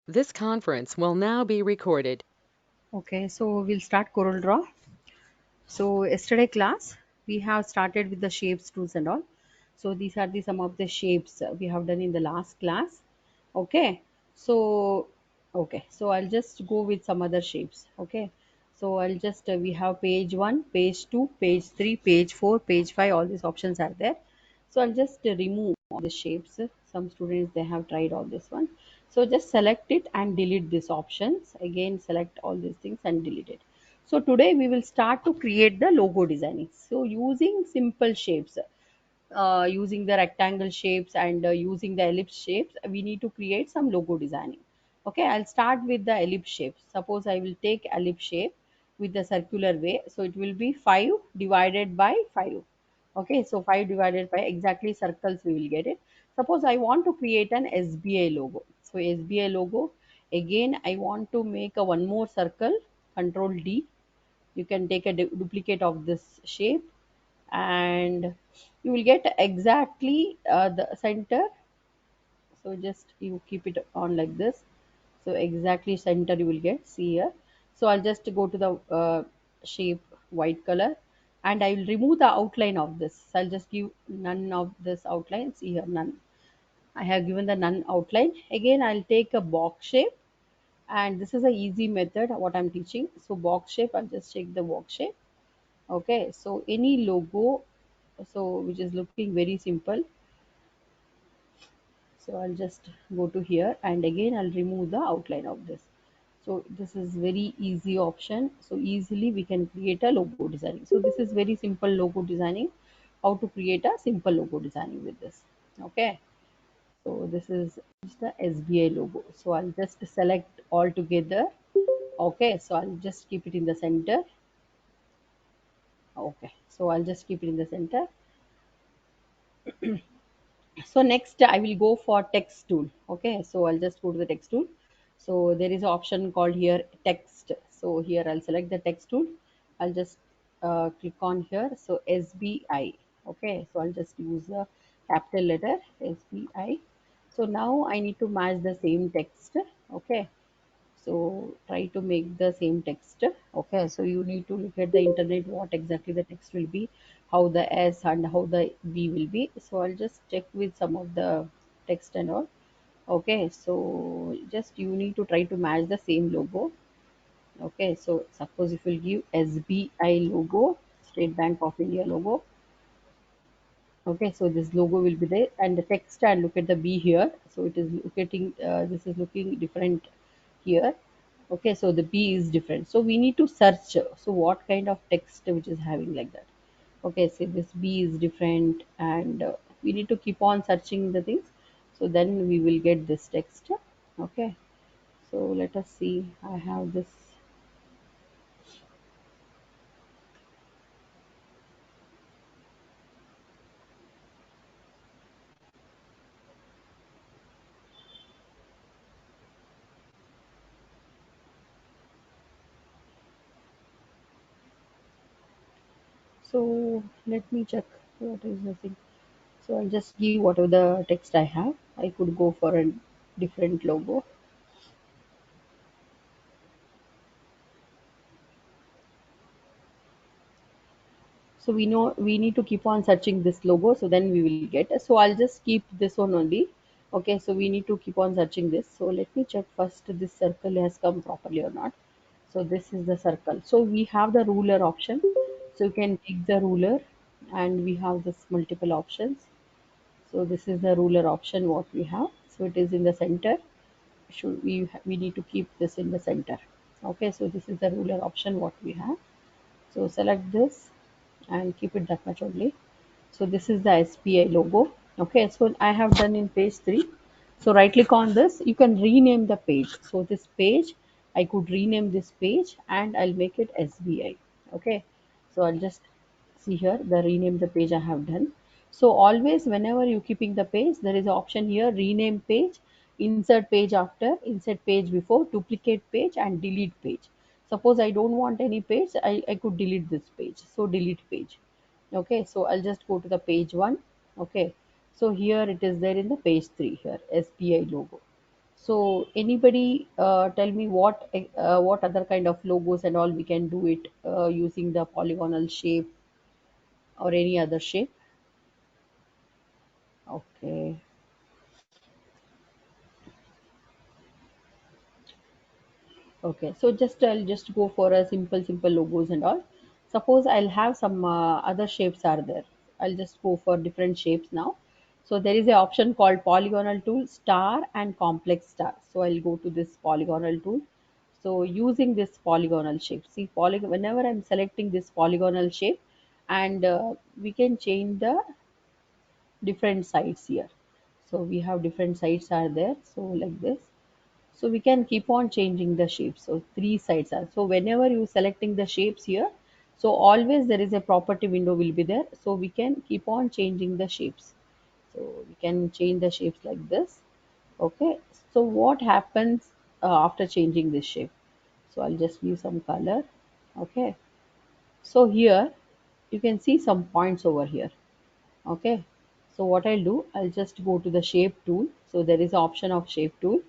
This conference will now be recorded. Okay, so we'll start Coral Draw. So yesterday class we have started with the shapes, tools and all. So these are the some of the shapes we have done in the last class. Okay, so so I'll just go with some other shapes. Okay, so I'll just we have page 1, page 2, page 3, page 4, page 5. All these options are there. So I'll just remove all the shapes. Some students they have tried all this one. So just select it and delete these options. Again, select all these things and delete it. So today we will start to create the logo designing. So using simple shapes, using the rectangle shapes and using the ellipse shapes, we need to create some logo designing. Okay, I'll start with the ellipse shape. Suppose I will take ellipse shape with the circular way. So it will be 5 divided by 5. Okay, so 5 divided by exactly circles we will get it. Suppose I want to create an SBI logo. So SBI logo, again I want to make a one more circle, control D. You can take a duplicate of this shape and you will get exactly the center. So just you keep it on like this. So exactly center you will get, see here. So I'll just go to the shape white color and I will remove the outline of this. So I'll just give none of this outline. See here, none. I have given the none outline. Again I'll take a box shape, and this is a easy method what I'm teaching. So box shape, I'll just take the box shape. Okay, so any logo, so which is looking very simple. So I'll just go to here and again I'll remove the outline of this. So this is very easy option. So easily we can create a logo designing. So this is very simple logo designing. How to create a simple logo designing with this. Okay. So this is the SBI logo. So I'll just select all together. Okay. So I'll just keep it in the center. Okay. So I'll just keep it in the center. So next I will go for text tool. Okay, so I'll just go to the text tool. So there is an option called here text. So here I'll select the text tool. I'll just click on here. So SBI. Okay, so I'll just use the capital letter SBI. So now I need to match the same text. Okay, so try to make the same text. Okay, so you need to look at the internet what exactly the text will be, how the S and how the B will be. So I'll just check with some of the text and all. Okay, so just you need to try to match the same logo. Okay, so suppose if you give SBI logo, State Bank of India logo. Okay, so this logo will be there and the text, and look at the B here. So it is looking, this is looking different here. Okay, so the B is different. So we need to search. So what kind of text which is having like that. Okay, so this B is different and we need to keep on searching the things. So then we will get this text. Okay, so let us see. I have this. So let me check what is the thing. So I'll just give whatever the text I have. I could go for a different logo. So we know we need to keep on searching this logo. So then we will get. So I'll just keep this one only. Okay. So we need to keep on searching this. So let me check first this circle has come properly or not. So this is the circle. So we have the ruler option. So you can take the ruler, and we have this multiple options. So this is the ruler option what we have. So it is in the center. Should we need to keep this in the center. Okay, so this is the ruler option what we have. So select this and keep it that much only. So this is the SPI logo. Okay, so I have done in page 3. So right click on this, you can rename the page. So this page, I could rename this page and I'll make it SBI. Okay, so I'll just see here the rename the page I have done. So always whenever you keeping the page, there is an option here rename page, insert page after, insert page before, duplicate page and delete page. Suppose I don't want any page, I could delete this page. So delete page. Okay, so I'll just go to the page 1. Okay, so here it is there in the page 3 here SBI logo. So anybody tell me what other kind of logos and all we can do it using the polygonal shape or any other shape? Okay. Okay, so just I'll just go for a simple logos and all. Suppose I'll have some other shapes are there. I'll just go for different shapes now. So there is a option called polygonal tool, star and complex star. So I'll go to this polygonal tool. So using this polygonal shape, see whenever I'm selecting this polygonal shape, and we can change the different sides here. So we have different sides are there. So like this, so we can keep on changing the shapes. So three sides are, so whenever you selecting the shapes here, so always there is a property window will be there, so we can keep on changing the shapes. So we can change the shapes like this. Okay, so what happens after changing this shape? So I'll just give some color. Okay, so here you can see some points over here. Okay, so what I'll do, I'll just go to the shape tool. So there is option of shape tool,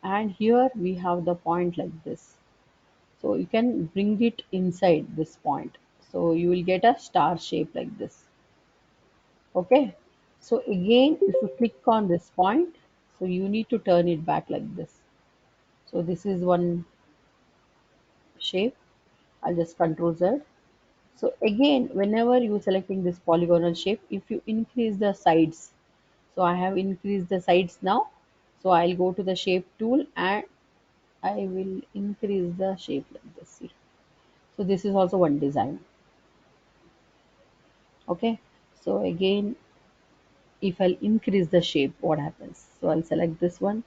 and here we have the point like this. So you can bring it inside this point, so you will get a star shape like this. Okay, so again if you click on this point, so you need to turn it back like this. So this is one shape. I'll just control Z. So again, whenever you selecting this polygonal shape, if you increase the sides, so I have increased the sides now. So I'll go to the shape tool and I will increase the shape like this. See. So this is also one design. Okay. So again, if I'll increase the shape, what happens? So I'll select this one.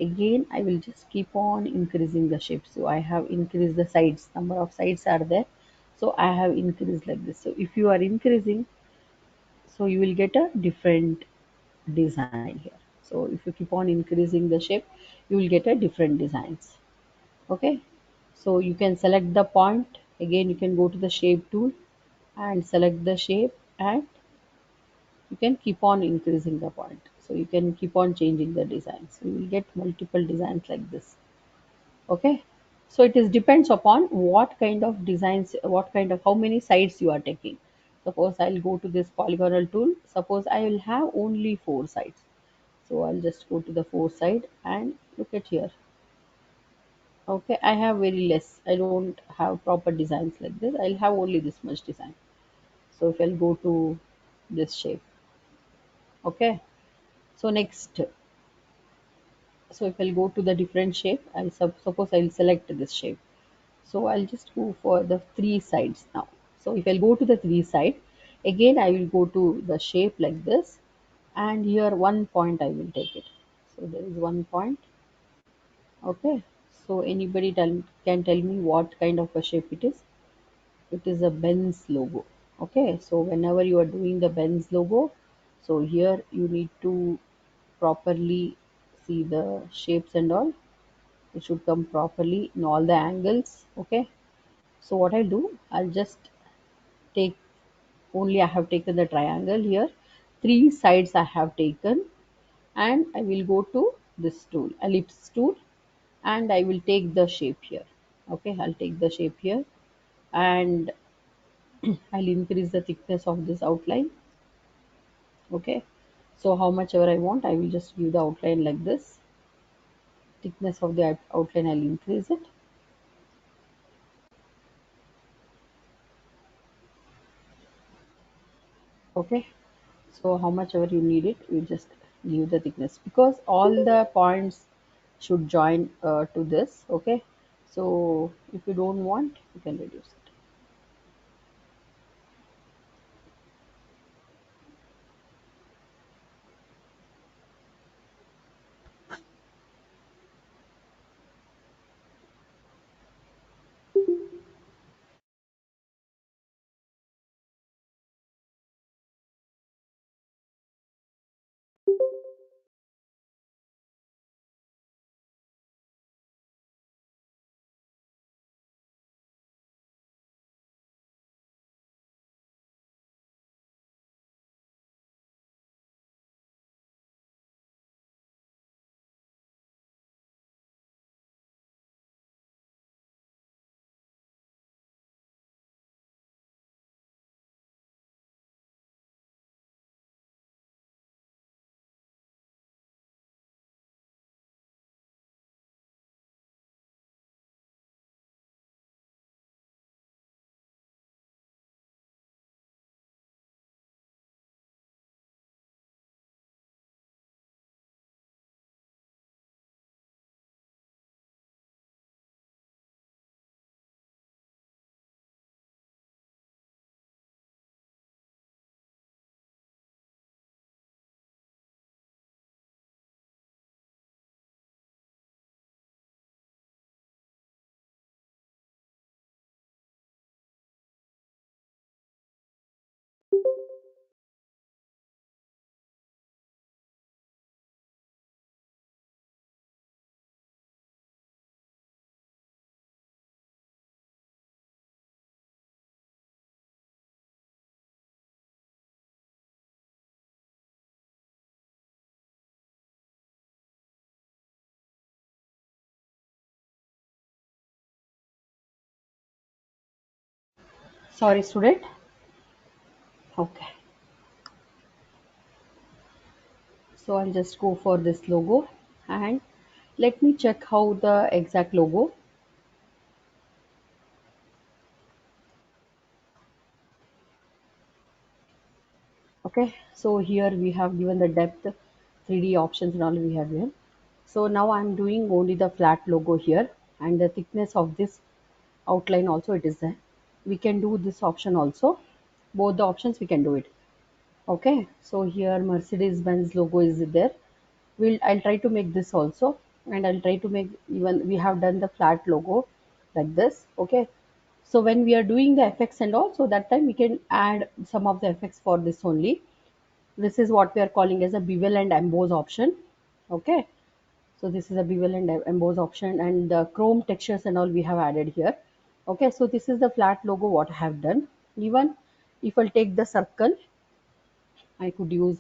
Again, I will just keep on increasing the shape. So I have increased the sides. Number of sides are there. So I have increased like this. So if you are increasing, so you will get a different design here. So if you keep on increasing the shape, you will get a different designs. Okay, so you can select the point. Again, you can go to the shape tool and select the shape, and you can keep on increasing the point. So you can keep on changing the designs. So you will get multiple designs like this. Okay, so it is depends upon what kind of designs, what kind of how many sides you are taking. Suppose I'll go to this polygonal tool. Suppose I will have only four sides. So I'll just go to the four side and look at here. Okay, I have very less. I don't have proper designs like this. I'll have only this much design. So if I'll go to this shape. Okay, so next, so if I'll go to the different shape, I'll suppose I'll select this shape. So I'll just go for the three sides now. So if I'll go to the three side, again I will go to the shape like this, and here one point I will take it. So there is one point. Okay, so anybody can tell me what kind of a shape it is? It is a Benz logo. Okay, so whenever you are doing the Benz logo, so here you need to properly see the shapes and all. It should come properly in all the angles. Okay, so what I'll do, I'll just take only I have taken the triangle here. Three sides I have taken, and I will go to this tool, ellipse tool, and I will take the shape here. Okay, I'll take the shape here, and I'll increase the thickness of this outline. Okay, so how much ever I want, I will just give the outline like this. Thickness of the outline, I'll increase it. Okay, so how much ever you need it, you just give the thickness, because all the points should join to this. Okay, so if you don't want, you can reduce it. Sorry, student. Okay. So I'll just go for this logo and let me check how the exact logo. Okay. So here we have given the depth, 3D options and all we have here. So now I'm doing only the flat logo here and the thickness of this outline also it is there. We can do this option also. Both the options we can do it. Okay. So here Mercedes Benz logo is there. I'll try to make this also, and I'll try to make, even we have done the flat logo like this. Okay. So when we are doing the effects and all, so that time we can add some of the effects for this only. This is what we are calling as a bevel and emboss option. Okay. So this is a bevel and emboss option, and the chrome textures and all we have added here. Okay. So this is the flat logo what I have done. Even if I'll take the circle, I could use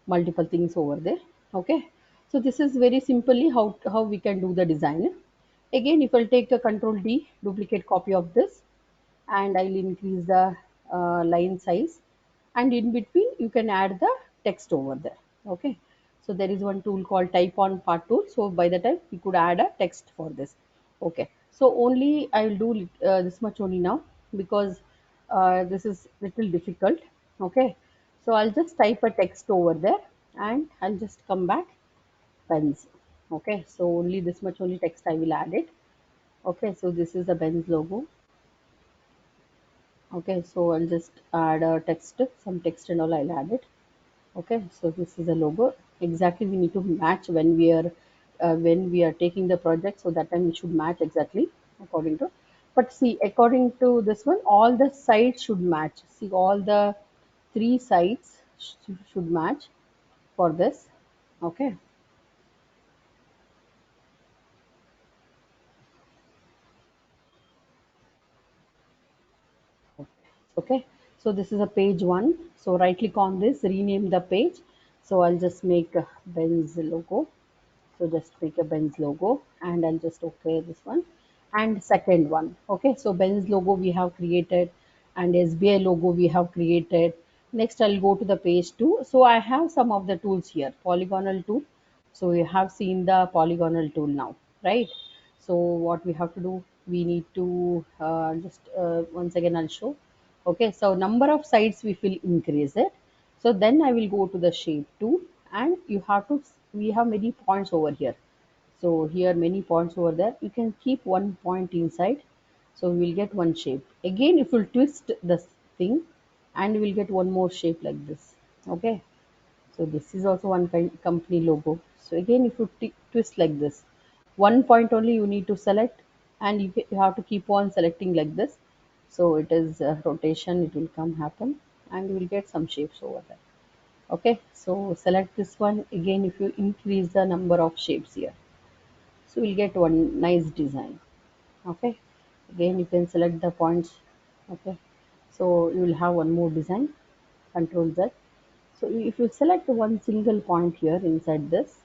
multiple things over there. Okay. So this is very simply how we can do the design. Again, if I'll take a control D, duplicate copy of this, and I'll increase the line size, and in between you can add the text over there. Okay. So there is one tool called type on part tool. So by the time we could add a text for this. Okay. So only I will do this much only now, because this is little difficult. Okay. So I'll just type a text over there and I'll just come back Benz. Okay. So only this much only text I will add it. Okay. So this is the Benz logo. Okay, so I'll just add a text, some text and all I'll add it. Okay, so this is a logo. Exactly, we need to match when we are taking the project, so that time we should match exactly according to. But see, according to this one, all the sides should match. See, all the three sides should match for this. Okay. Okay, so this is a page one. So right click on this, rename the page. So I'll just make a Benz logo. So just make a Benz logo and I'll just okay this one. And second one. Okay, so Benz logo we have created and SBI logo we have created. Next I'll go to the page two. So I have some of the tools here. Polygonal tool. So we have seen the polygonal tool now, right? So what we have to do, we need to just once again I'll show. Okay, so number of sides we will increase it. So then I will go to the shape tool, and you have to, we have many points over here. So here many points over there. You can keep one point inside. So we will get one shape. Again, if you twist this thing, and we'll get one more shape like this. Okay. So this is also one kind company logo. So again, if you twist like this, one point only you need to select, and you have to keep on selecting like this. So it is rotation, it will come happen, and you will get some shapes over there. Okay, so select this one again. If you increase the number of shapes here, so we'll get one nice design. Okay, again you can select the points. Okay, so you will have one more design. Control Z. So if you select one single point here inside this,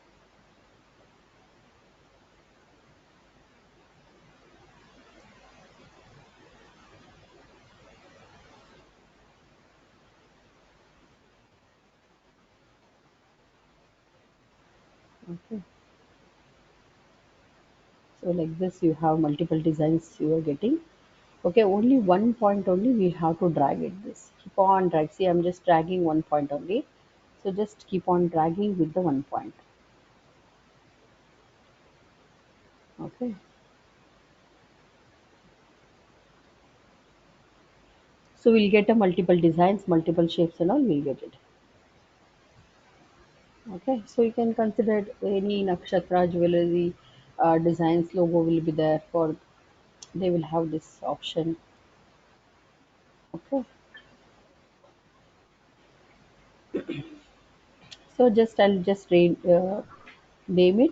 okay, so like this you have multiple designs you are getting. Okay, only one point only we have to drag it. This keep on drag. See, I'm just dragging one point only. So just keep on dragging with the one point. Okay, so we'll get a multiple designs, multiple shapes and all. We'll get it. Okay, so you can consider it any nakshatra jewelry designs logo will be there for. They will have this option. Okay, so just I'll just name it,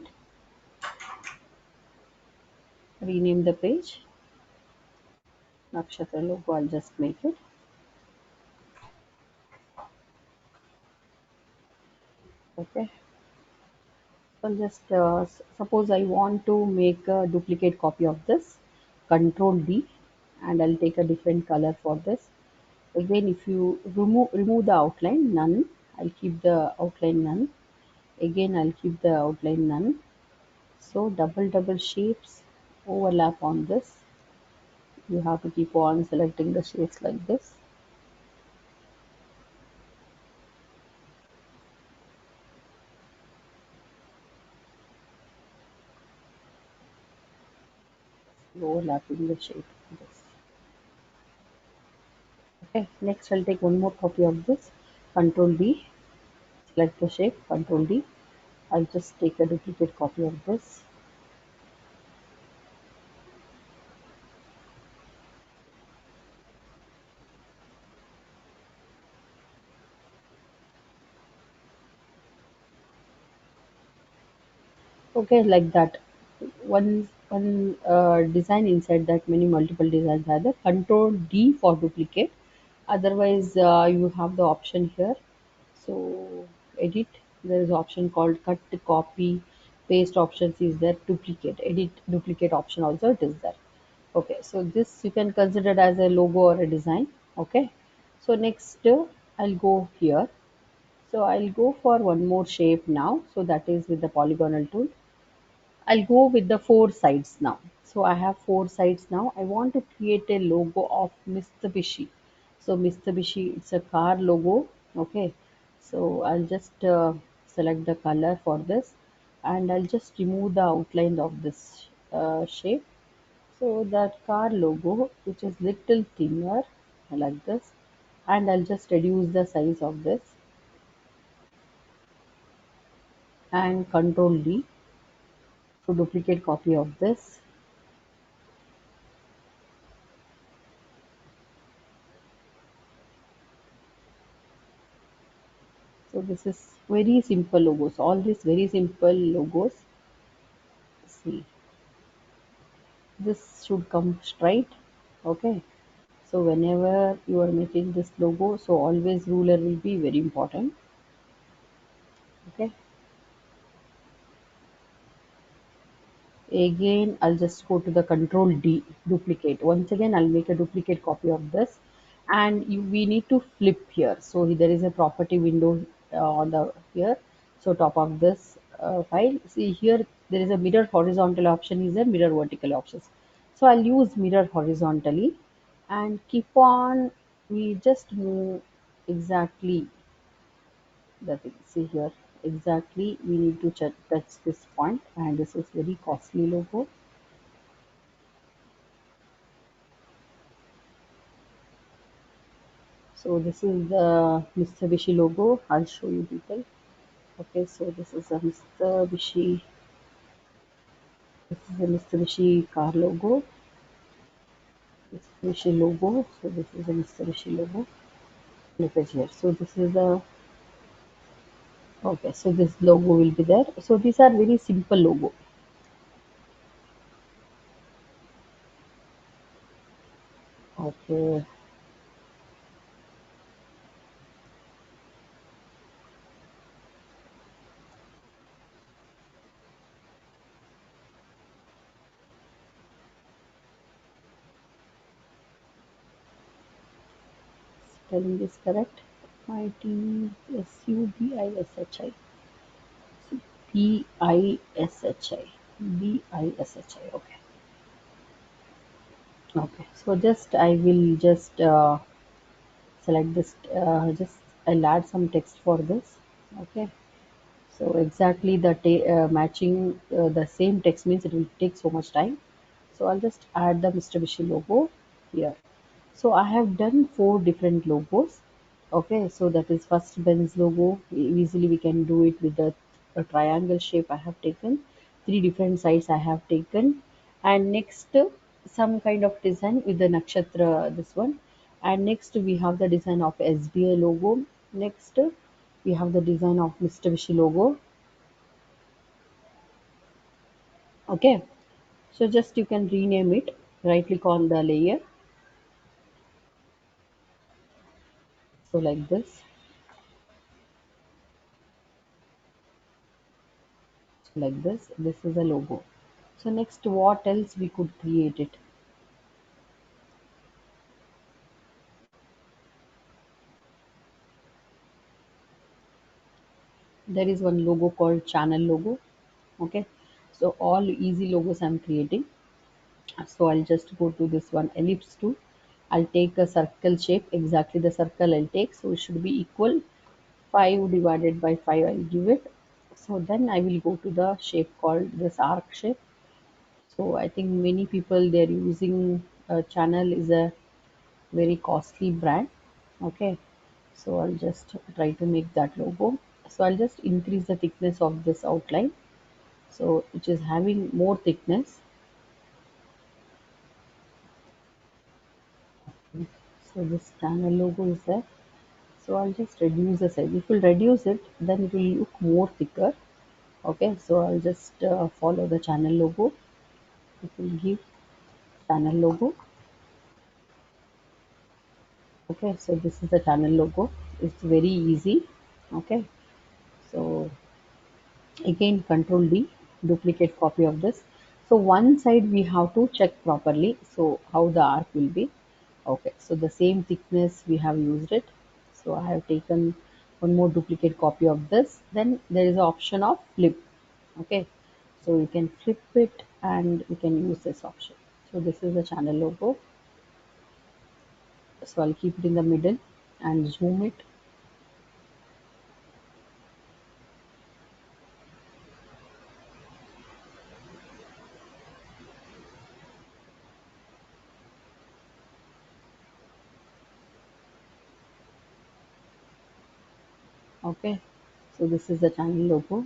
rename the page. Nakshatra logo. I'll just make it. Okay. So just suppose I want to make a duplicate copy of this. Control D, and I'll take a different color for this. Again, if you remove the outline, none. I'll keep the outline none. Again, I'll keep the outline none. So double shapes overlap on this. You have to keep on selecting the shapes like this. Overlapping the shape like this. Okay, next I'll take one more copy of this. Control D, select the shape, Control D. I'll just take a duplicate copy of this. Okay, like that. One design inside that many multiple designs are there. Control D for duplicate. Otherwise, you have the option here. So edit. There is option called cut, copy, paste options is there. Duplicate, edit, duplicate option also it is there. Okay, so this you can consider as a logo or a design. Okay, so next I'll go here. So I'll go for one more shape now. So that is with the polygonal tool. I'll go with the four sides now. So I have four sides now. I want to create a logo of Mitsubishi. So Mitsubishi, it's a car logo. Okay. So I'll just select the color for this, and I'll just remove the outline of this shape. So that car logo, which is little thinner like this, and I'll just reduce the size of this and Control D to duplicate copy of this. So this is very simple logos. All these very simple logos. See, this should come straight. Okay. So whenever you are making this logo, so always ruler will be very important. Okay. Again, I'll just go to the Control D, duplicate. Once again, I'll make a duplicate copy of this, and we need to flip here. So there is a property window on the here. So top of this file, see here there is a mirror horizontal option, is a mirror vertical options. So I'll use mirror horizontally, and keep on. We just move exactly the thing. See here exactly. We need to touch this point, and this is very costly logo. So this is the Mitsubishi logo. I'll show you people. Okay, so this is a Mitsubishi. This is a Mitsubishi car logo. Mitsubishi logo. So this is a Mitsubishi logo. Look at here. So this is the okay. So this logo will be there. So these are very simple logo. Okay, spelling is correct. Mitsubishi. Bishi. Okay. Okay. So just I will just select this just I'll add some text for this. Okay, so exactly the matching the same text means it will take so much time. So I'll just add the Mitsubishi logo here. So I have done four different logos. Okay, so that is first Benz logo. Easily we can do it with a triangle shape I have taken. Three different sides I have taken. And next some kind of design with the nakshatra this one. And next we have the design of SBI logo. Next we have the design of Mitsubishi logo. Okay, so just you can rename it. Right click on the layer. So like this. Like this is a logo. So next what else we could create it. There is one logo called channel logo. Okay, so all easy logos I'm creating. So I'll just go to this one ellipse tool. I'll take a circle shape, exactly the circle I'll take. So it should be equal 5 divided by 5 I'll give it. So then I will go to the shape called this arc shape. So I think many people they're using channel is a very costly brand. Okay, so I'll just try to make that logo. So I'll just increase the thickness of this outline. So which is having more thickness. So this channel logo is there. So I'll just reduce the size. If we'll reduce it, then it will look more thicker. Okay, so I'll just follow the channel logo. It will give channel logo. Okay, so this is the channel logo. It's very easy. Okay, so again control D, duplicate copy of this. So one side we have to check properly. So how the arc will be. Okay, so the same thickness we have used it. So I have taken one more duplicate copy of this. Then there is an option of flip. Okay, so you can flip it and you can use this option. So this is the channel logo. So I'll keep it in the middle and zoom it. Okay, so this is the channel logo.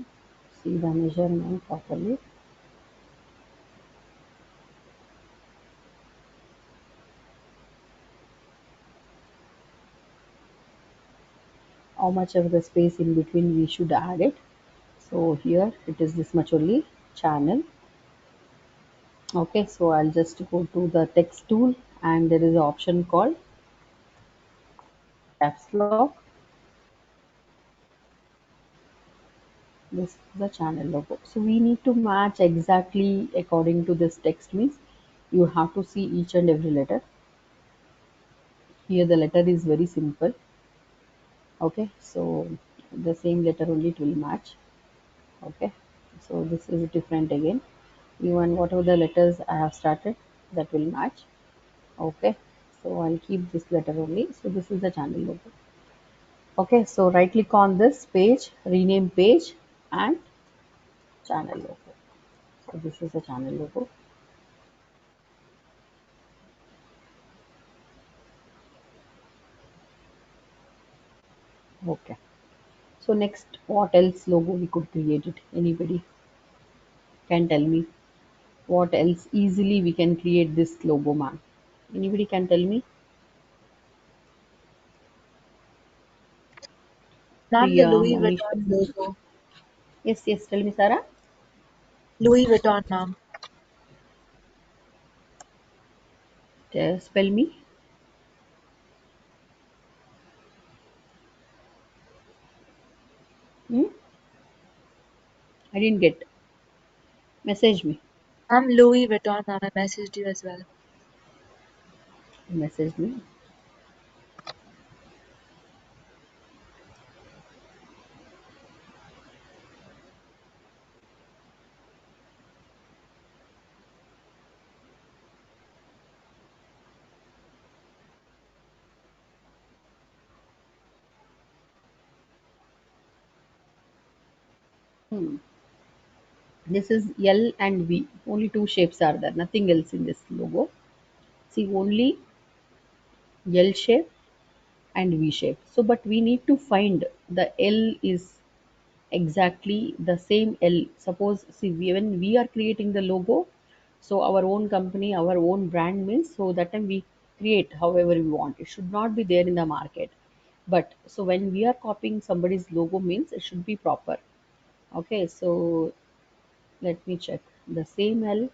See the measurement properly. How much of the space in between we should add it. So here it is this much only channel. Okay, so I'll just go to the text tool and there is an option called caps lock. This is the channel logo. So we need to match exactly according to this text means you have to see each and every letter. Here the letter is very simple. Okay, so the same letter only it will match. Okay, so this is different again. Even whatever the letters I have started that will match. Okay, so I'll keep this letter only. So this is the channel logo. Okay, so right click on this page, rename page and channel logo. So this is the channel logo. Okay, so next what else logo we could create it? Anybody can tell me what else easily we can create this logo, man? Anybody can tell me? Ma'am, the Priya, Louis Monisha. Vuitton logo. Yes, yes, tell me, Sarah. Louis Vuitton, ma'am. Spell me. Hmm? I didn't get. Message me. I'm Louis Vuitton, ma'am. I messaged you as well. Message me. Hmm. This is L and V. Only two shapes are there. Nothing else in this logo. See, only L shape and V shape. So, but we need to find the L is exactly the same L. Suppose, see, when we are creating the logo, so our own company, our own brand means, so that time we create however we want. It should not be there in the market. But so when we are copying somebody's logo means it should be proper. Okay, so let me check. The same L,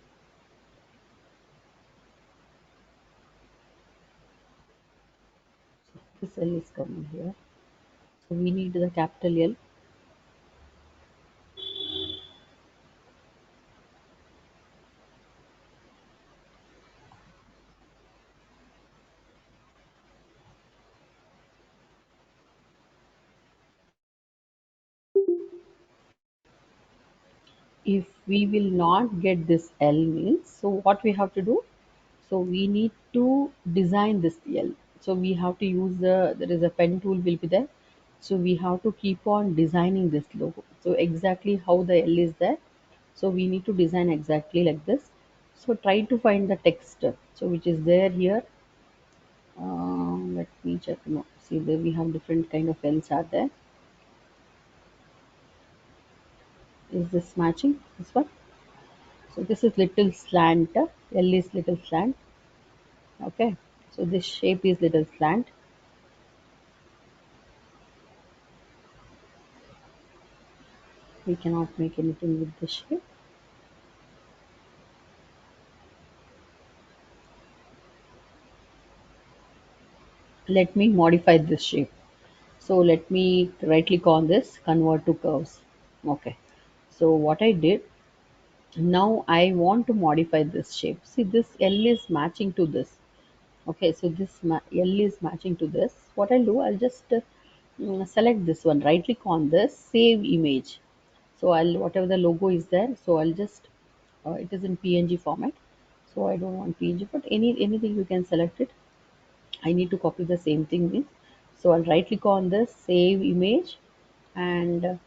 this L is coming here. So we need the capital L. if we will not get this L means, so what we have to do? So we need to design this L. So we have to use there is a pen tool will be there. So we have to keep on designing this logo. So exactly how the L is there. So we need to design exactly like this. So try to find the text. So which is there here. Let me check. No, see there we have different kind of L's are there. Is this matching? This one. So this is little slant. L is little slant. Okay. So this shape is little slant. We cannot make anything with this shape. Let me modify this shape. So let me right click on this, convert to curves. Okay. So what I did, now I want to modify this shape. See this L is matching to this. Okay, so this L is matching to this. What I'll do, I'll just select this one, right click on this, save image. So I'll whatever the logo is there, so I'll just it is in PNG format. So I don't want PNG, but anything you can select it. I need to copy the same thing in. So I'll right click on this, save image, and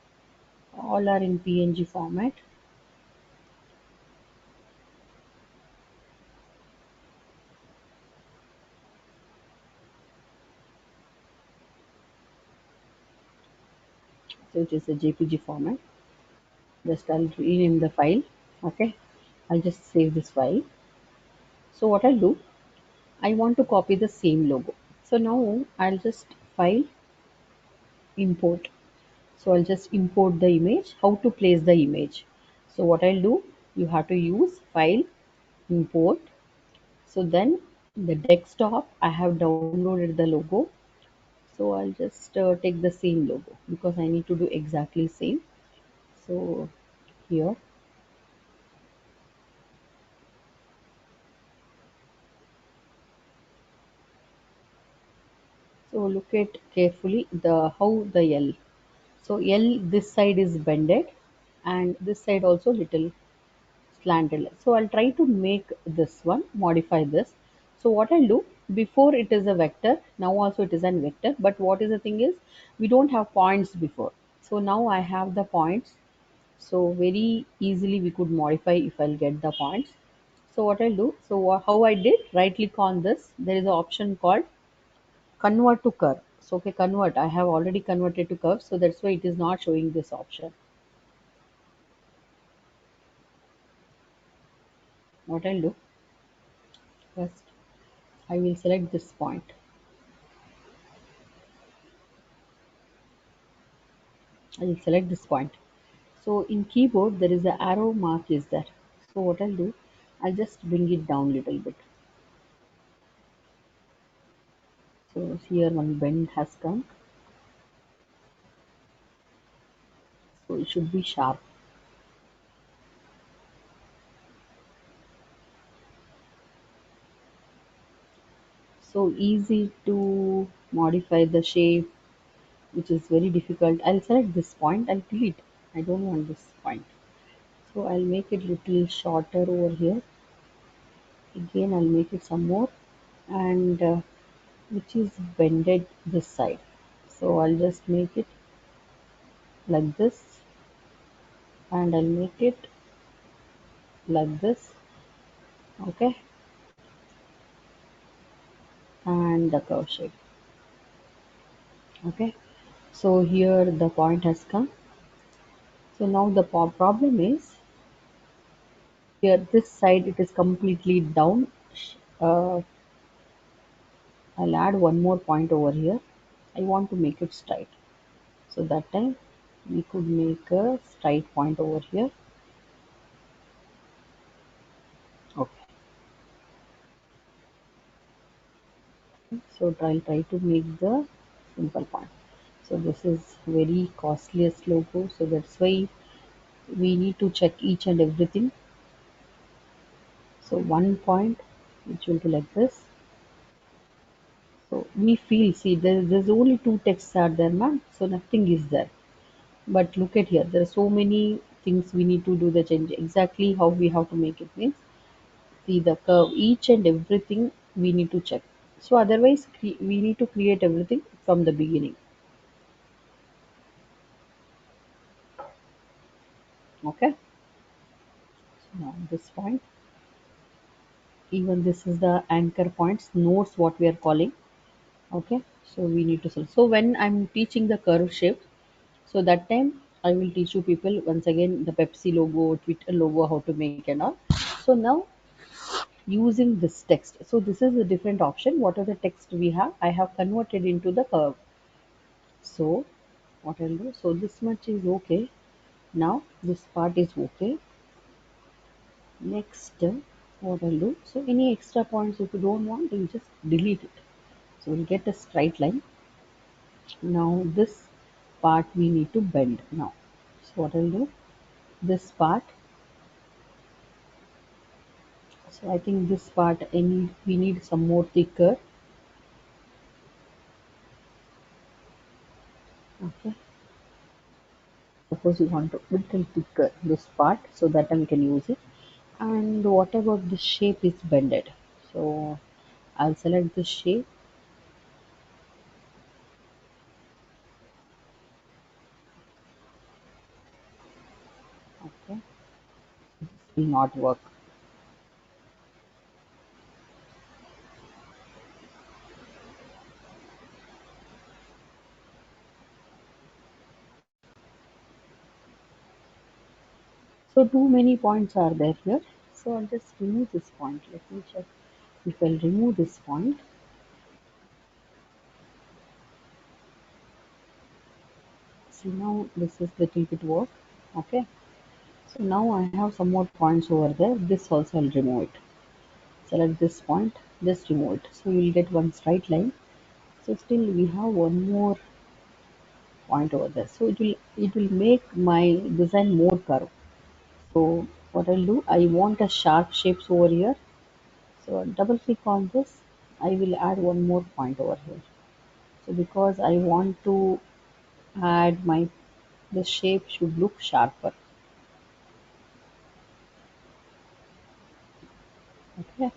all are in PNG format. So it is a JPG format. Just I'll rename the file. Okay. I'll just save this file. So what I'll do, I want to copy the same logo. So now I'll just file import. So I'll just import the image. How to place the image? So what I'll do, you have to use file import. So then the desktop, I have downloaded the logo. So I'll just take the same logo because I need to do exactly same. So here, so look at carefully the how the L. So L this side is bended and this side also little slanted. So I'll try to make this one, modify this. So what I'll do, before it is a vector, now also it is an vector, but what is the thing is, we don't have points before. So now I have the points. So very easily we could modify if I'll get the points. So what I'll do, so how I did, right click on this, there is an option called convert to curve. So okay, convert, I have already converted to curve, so that's why it is not showing this option. What I'll do, first I will select this point. I will select this point. So in keyboard there is a arrow mark is there. So what I'll do, I'll just bring it down little bit. So here one bend has come. So it should be sharp. So easy to modify the shape, which is very difficult. I'll select this point, I'll delete. I don't want this point. So I'll make it little shorter over here. Again, I'll make it some more, and which is bended this side. So I'll just make it like this, and I'll make it like this. Okay, and the curve shape. Okay, so here the point has come. So now the problem is here this side it is completely down. Uh, I'll add one more point over here. I want to make it straight. So that time we could make a straight point over here. Okay. So I'll try to make the simple point. So this is very costliest logo. So that's why we need to check each and everything. So one point which will be like this. So we feel, see, there's only two texts are there, ma'am. So nothing is there. But look at here, there are so many things we need to do the change. Exactly how we have to make it means, see the curve, each and everything we need to check. So otherwise we need to create everything from the beginning. Okay. So now this point, even this is the anchor points, nodes what we are calling. Okay. So we need to solve. So when I'm teaching the curve shape, so that time I will teach you people once again the Pepsi logo, Twitter logo, how to make and all. So now using this text. So this is a different option. What are the text we have? I have converted into the curve. So what I'll do, so this much is okay. Now this part is okay. Next, what I'll do, so any extra points if you don't want, you just delete it. So we'll get a straight line. Now this part we need to bend now. So what I'll do, this part, so I think this part we need some more thicker. Okay. Suppose you want to little thicker this part, so that time we can use it. And what about the shape is bended? So I'll select the shape. Okay, will not work. So too many points are there here. So I'll just remove this point. Let me check if I'll remove this point. See now this is little bit work. Okay. So now I have some more points over there. This also I'll remove it. Select this point, just remove it. So you'll get one straight line. So still we have one more point over there. So it will make my design more curved. So what I'll do, I want a sharp shapes over here. So I'll double click on this. I will add one more point over here. So because I want to add my, the shape should look sharper. Okay.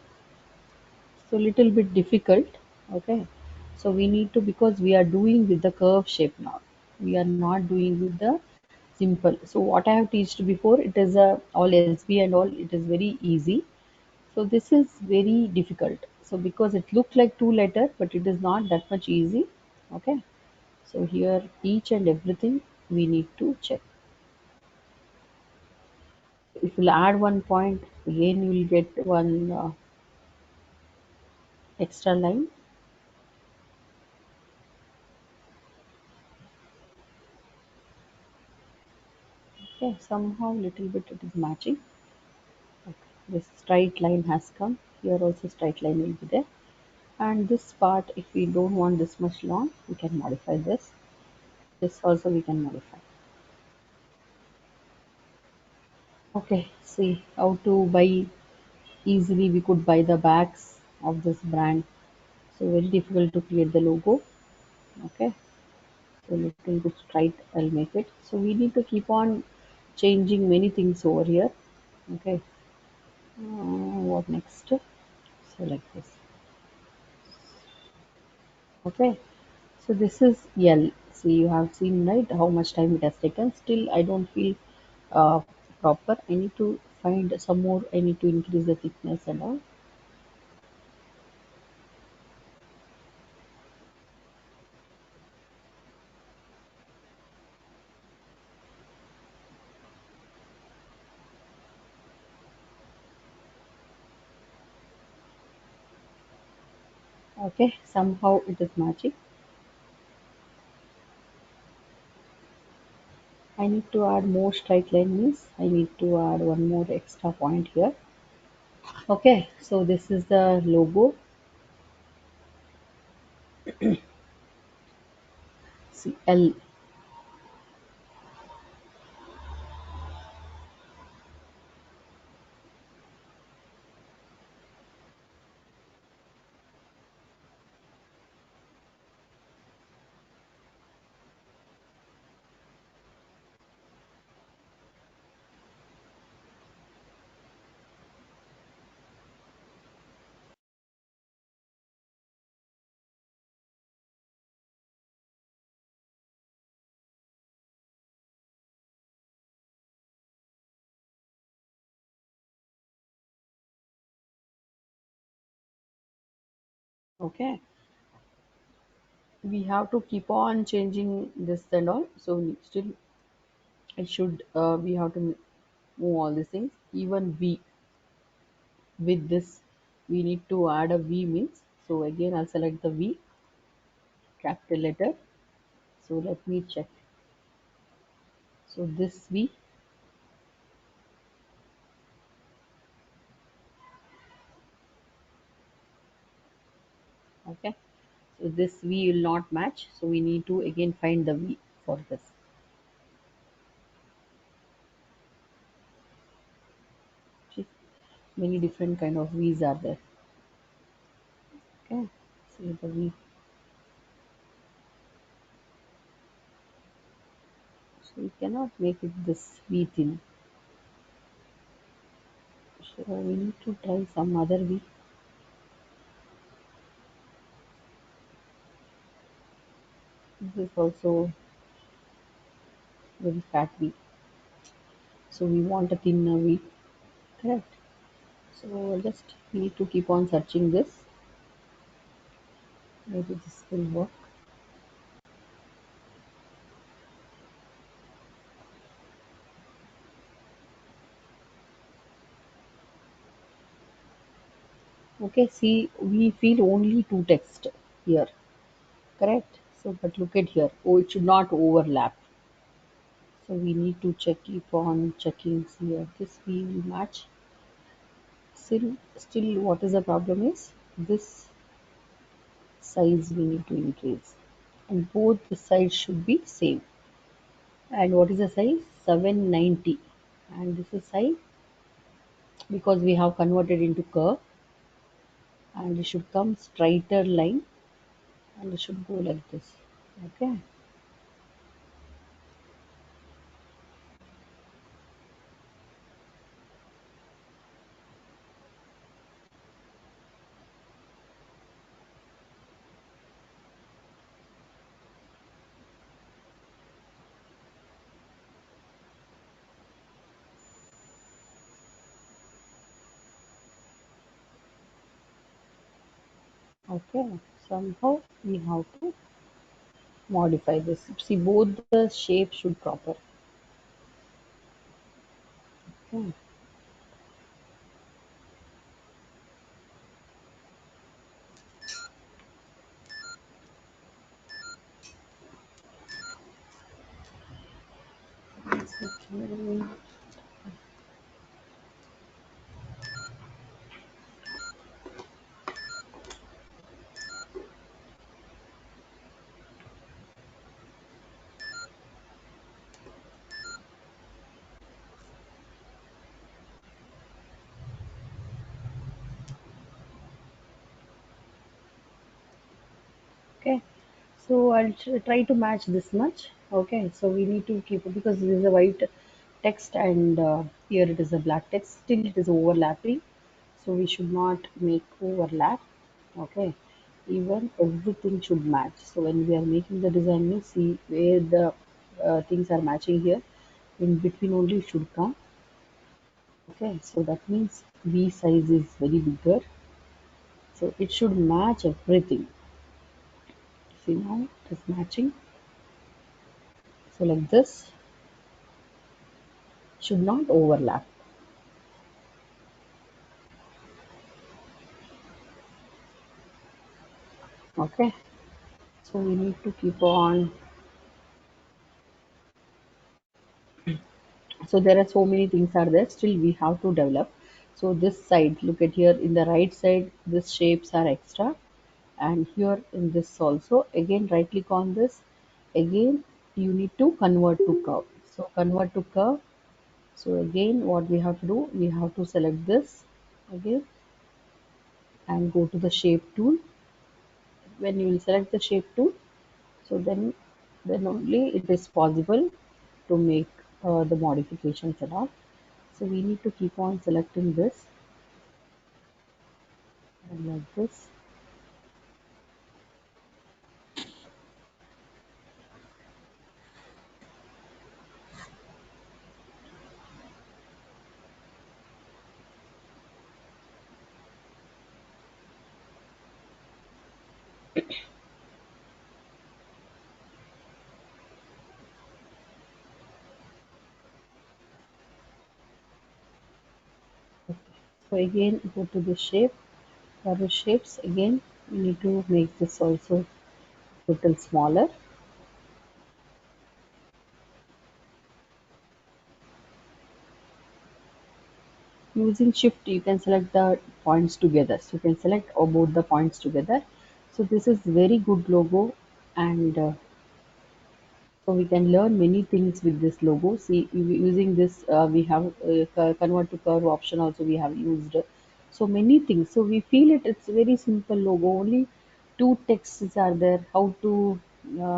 So little bit difficult. Okay. So we need to, because we are doing with the curve shape now. We are not doing with the simple. So what I have teached before, it is a all SB and all. It is very easy. So this is very difficult. So because it looked like two letter, but it is not that much easy. Okay. So here each and everything we need to check. If you add one point, again you will get one extra line. Okay, somehow little bit it is matching. Okay. This straight line has come. Here also straight line will be there. And this part, if we don't want this much long, we can modify this. This also we can modify. Okay, see how to buy easily. We could buy the bags of this brand. So very difficult to create the logo. Okay, so little bit straight I'll make it. So we need to keep on changing many things over here. Okay, what next? So like this. Okay, so this is L. See, you have seen right how much time it has taken. Still, I don't feel uh, proper. I need to find some more. I need to increase the thickness and all. Okay, somehow it is matching. I need to add more straight line means I need to add one more extra point here. Okay, so this is the logo. See L. Okay, we have to keep on changing this and all. So still it should we have to move all these things. Even V, with this we need to add a V means. So again I'll select the V, capital letter. So let me check. So this V, okay. So this V will not match. So we need to again find the V for this. See, many different kind of V's are there. Okay. See the V. So we cannot make it this V thin. So we need to try some other V. This is also very fat V. So we want a thinner V. Correct. So just need to keep on searching this. Maybe this will work. Okay, see, we feel only two text here. Correct. So, but look at here. Oh, it should not overlap. So we need to check, keep on checking here. This we will match. Still, what is the problem is this size we need to increase, and both the sides should be same. And what is the size? 790. And this is size because we have converted into curve, and it should come straighter line, and it should go like this. Okay. Okay. Somehow we have to modify this. See, both the shapes should proper. Okay. Okay. Okay. So I'll try to match this much. Okay. So we need to keep it because this is a white text and here it is a black text. Still it is overlapping. So we should not make overlap. Okay. Even everything should match. So when we are making the design, we see where the things are matching here. In between only it should come. Okay. So that means V size is very bigger. So it should match everything. See now it is matching. So like this should not overlap. Okay. So we need to keep on. So there are so many things are there. Still we have to develop. So this side, look at here in the right side, these shapes are extra. And here in this also, again right click on this. Again you need to convert to curve. So convert to curve. So again what we have to do, we have to select this again and go to the shape tool. When you will select the shape tool, so then only it is possible to make the modifications and all. So we need to keep on selecting this and like this. So again, go to the shape, curve shapes. Again, we need to make this also little smaller. Using shift, you can select the points together. So you can select both the points together. So this is very good logo, and so we can learn many things with this logo. See, using this, we have convert to curve option also we have used. So many things. So we feel it's very simple logo. Only two texts are there. How to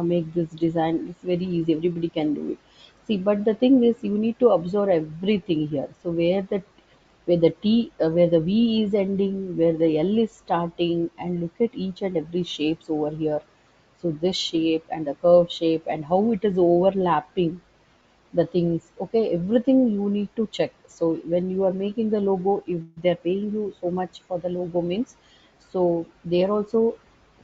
make this design? It's very easy. Everybody can do it. See, but the thing is, you need to observe everything here. So where the V is ending, where the L is starting, and look at each and every shapes over here. So this shape and the curve shape and how it is overlapping the things. Okay, everything you need to check. So when you are making the logo, if they're paying you so much for the logo means, so they are also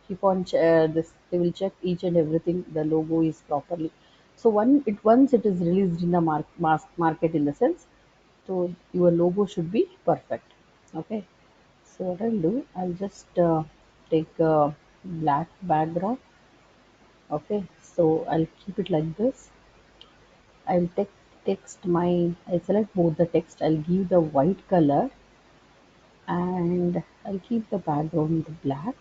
keep on this. They will check each and everything. The logo is properly. So once it is released in the market in the sense, so your logo should be perfect. Okay. So what I'll do, I'll just take a black background. Okay. So I'll keep it like this. I'll take I'll select both the text. I'll give the white color and I'll keep the background black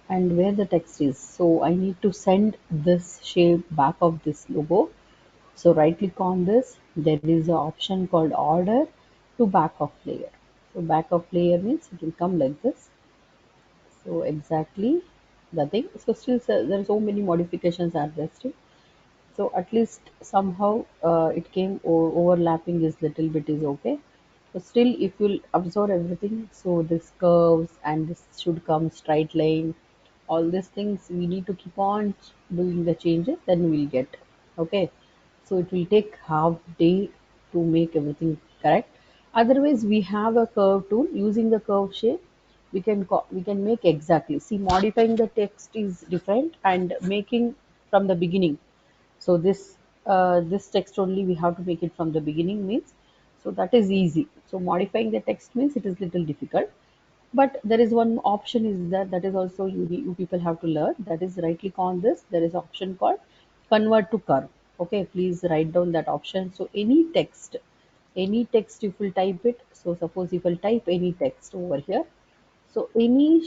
and where the text is. So I need to send this shape back of this logo. So right click on this. There is an option called order to back of layer. So back of layer means it will come like this. So exactly the thing. So still there are so many modifications are there still. So at least somehow it came overlapping is little bit is okay. But still if you'll observe everything, so this curves and this should come straight line. All these things we need to keep on doing the changes, then we'll get okay. So it will take half day to make everything correct. Otherwise, we have a curve tool. Using the curve shape, we can make exactly. See, modifying the text is different and making from the beginning. So this text only we have to make it from the beginning means, so that is easy. So modifying the text means it is little difficult. But there is one option is that is also you people have to learn. That is right click on this. There is option called convert to curve. Okay, please write down that option. So any text if you type it. So suppose if you type any text over here, so any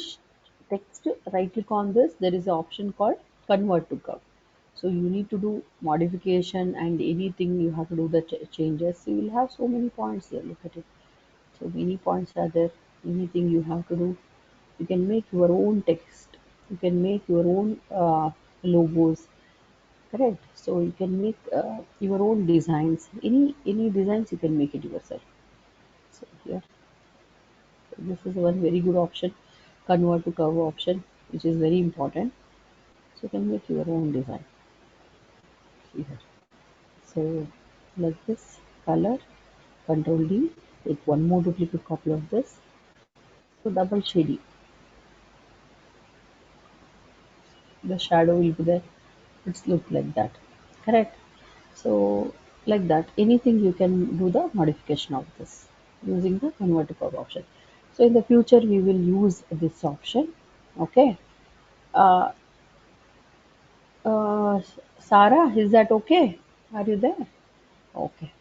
text, right click on this. There is an option called convert to curve. So you need to do modification and anything you have to do the changes. You will have so many points here. Look at it. So many points are there. Anything you have to do. You can make your own text. You can make your own logos. Correct. So you can make your own designs. Any designs you can make it yourself. So here, this is one very good option, convert to cover option, which is very important. So you can make your own design here. So like this color, Control D, take one more duplicate copy of this. So double shading, the shadow will be there. It's look like that. Correct. So like that, anything you can do the modification of this using the convert to cover option. So in the future we will use this option. Okay. Uh, Uh, Sarah, is that okay? Are you there? Okay.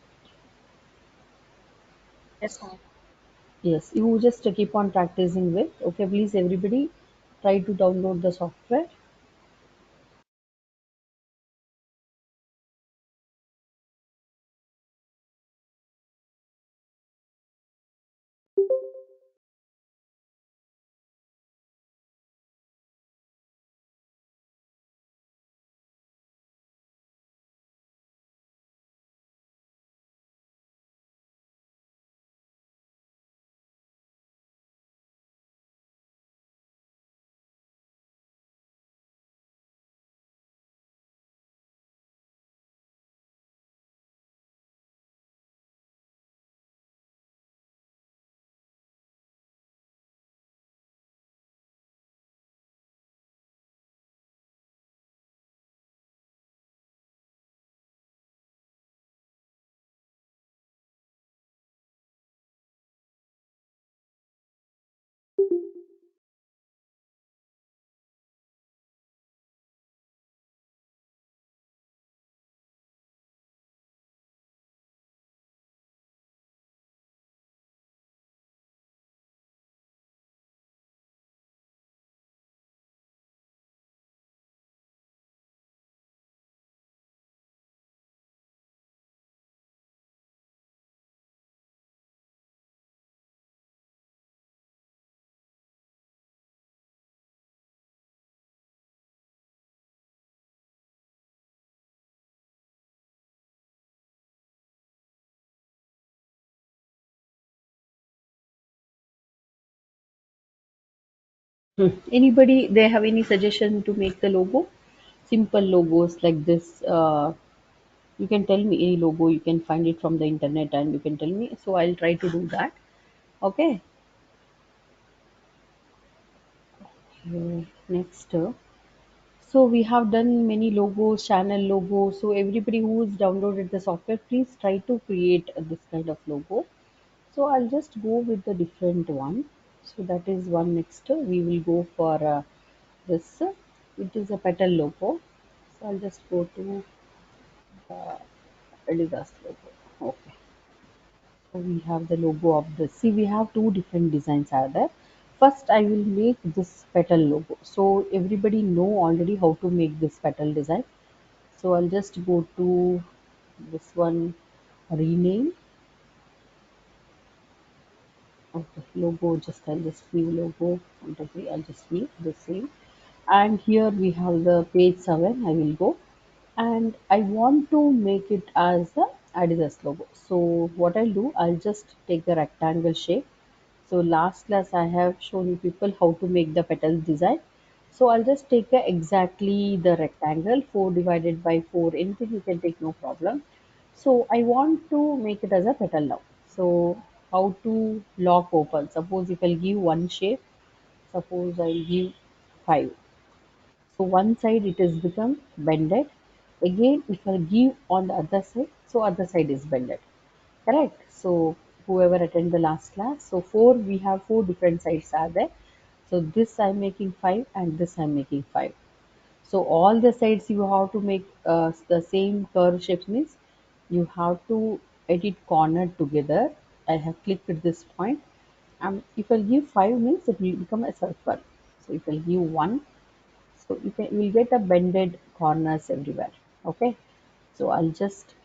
Yes, ma'am. Yes, you just keep on practicing with. Okay, please, everybody, try to download the software. Anybody, they have any suggestion to make the logo? Simple logos like this. You can tell me any logo. You can find it from the internet and you can tell me. So I'll try to do that. Okay. Next. So we have done many logos, channel logos. So everybody who's downloaded the software, please try to create this kind of logo. So I'll just go with the different one. So that is one. Next we will go for this. It is a petal logo. So I'll just go to Adidas logo. Okay. So we have the logo of this. See, we have two different designs are there. First, I will make this petal logo. So everybody know already how to make this petal design. So I'll just go to this one, rename. Okay, logo. I'll just leave logo. 1, 2, 3. I'll just leave the same. And here we have the page 7. I will go, and I want to make it as a Adidas logo. So what I'll do, I'll just take the rectangle shape. So last class I have shown you people how to make the petals design. So I'll just take exactly the rectangle 4 divided by 4. Anything you can take, no problem. So I want to make it as a petal now. So how to lock open? Suppose if I'll give one shape, suppose I'll give 5. So one side it is become bended. Again, if I give on the other side, so other side is bended. Correct. So whoever attend the last class, so four we have four different sides are there. So this I'm making 5 and this I'm making 5. So all the sides you have to make the same curve shapes means you have to edit corner together. I have clicked at this point. If I give 5 means it will become a circle. So if I give 1, so you will get a bended corners everywhere. Okay. So I'll just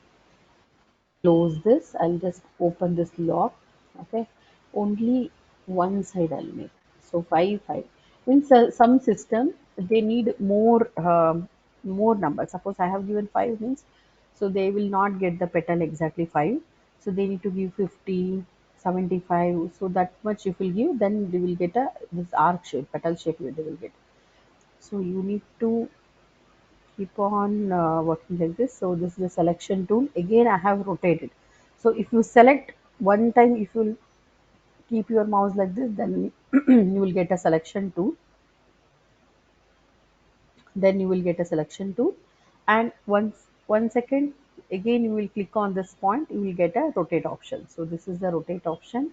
close this. I'll just open this lock. Okay. Only one side I'll make. So 5, 5. In some system, they need more numbers. Suppose I have given 5 means, so they will not get the petal exactly 5. So they need to give 50, 75. So that much if you give, then they will get a this arc shape, petal shape they will get. So you need to keep on working like this. So this is the selection tool. Again, I have rotated. So if you select one time, if you keep your mouse like this, then you will get a selection tool. Then you will get a selection tool. And once 1 second, again you will click on this point, you will get a rotate option. So this is the rotate option,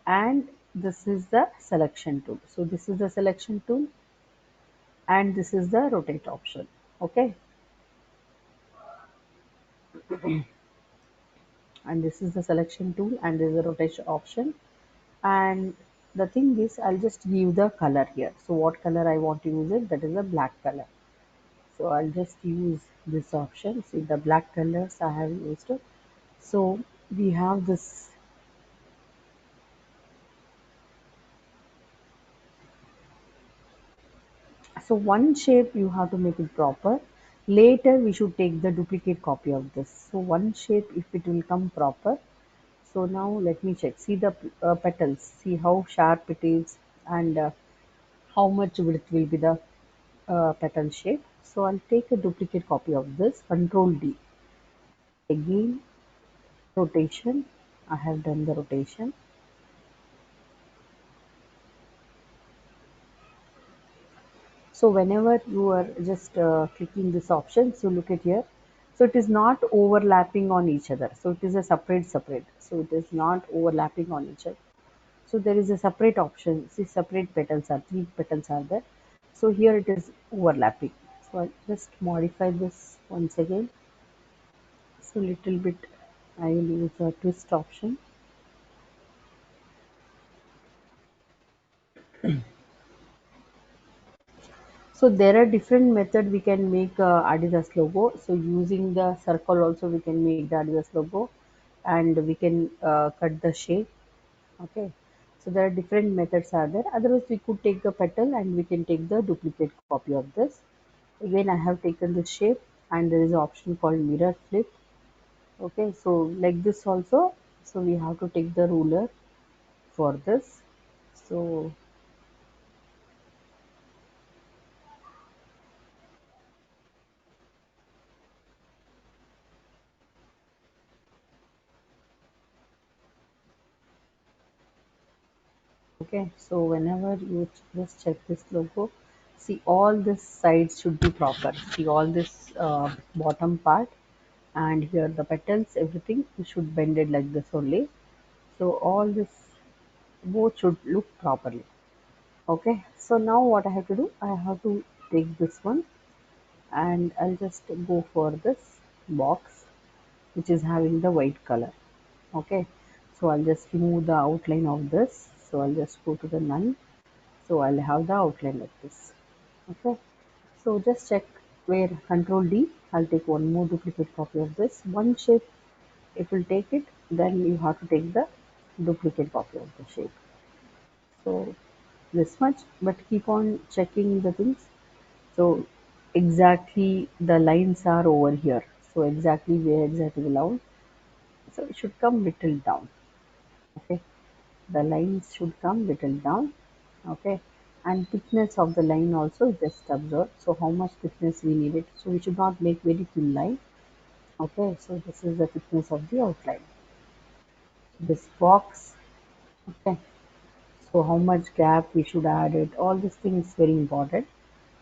and this is the selection tool. So this is the selection tool, and this is the rotate option. Okay, and this is the selection tool, and this is the rotation option. And the thing is, I'll just give the color here. So what color I want to use it, that is a black color. So I'll just use this option. See the black colors I have used. So we have this. So one shape you have to make it proper. Later we should take the duplicate copy of this. So one shape if it will come proper. So now let me check. See the petals. See how sharp it is, and how much width will be the petal shape. So I'll take a duplicate copy of this. Control D. Again rotation. I have done the rotation. So whenever you are just clicking this option, so look at here. So it is not overlapping on each other. So it is a separate. So it is not overlapping on each other. So there is a separate option. See, separate petals are 3 petals are there. So here it is overlapping. So I'll just modify this once again. So little bit I will use a twist option. So there are different method we can make Adidas logo. So using the circle also we can make the Adidas logo, and we can cut the shape. Okay. So there are different methods are there. Otherwise we could take the petal and we can take the duplicate copy of this. Again I have taken the shape, and there is an option called mirror flip. Okay. So like this also. So we have to take the ruler for this. So Okay, so whenever you just check this logo, see all this sides should be proper. See all this bottom part, and here the petals, everything should bend it like this only. So all this both should look properly. Okay, so now what I have to do, I have to take this one, and I'll just go for this box which is having the white color. Okay, so I'll just remove the outline of this. So I'll just go to the none. So I'll have the outline like this. Okay, so just check where control D. I'll take one more duplicate copy of this. One shape it will take it, then you have to take the duplicate copy of the shape. So this much, but keep on checking the things. So exactly the lines are over here. So exactly where exactly the line. So it should come little down. Okay, the lines should come little down. Okay, and thickness of the line also just observe. So how much thickness we need it. So we should not make very thin line. Okay, so this is the thickness of the outline. This box. Okay, so how much gap we should add it. All these things is very important.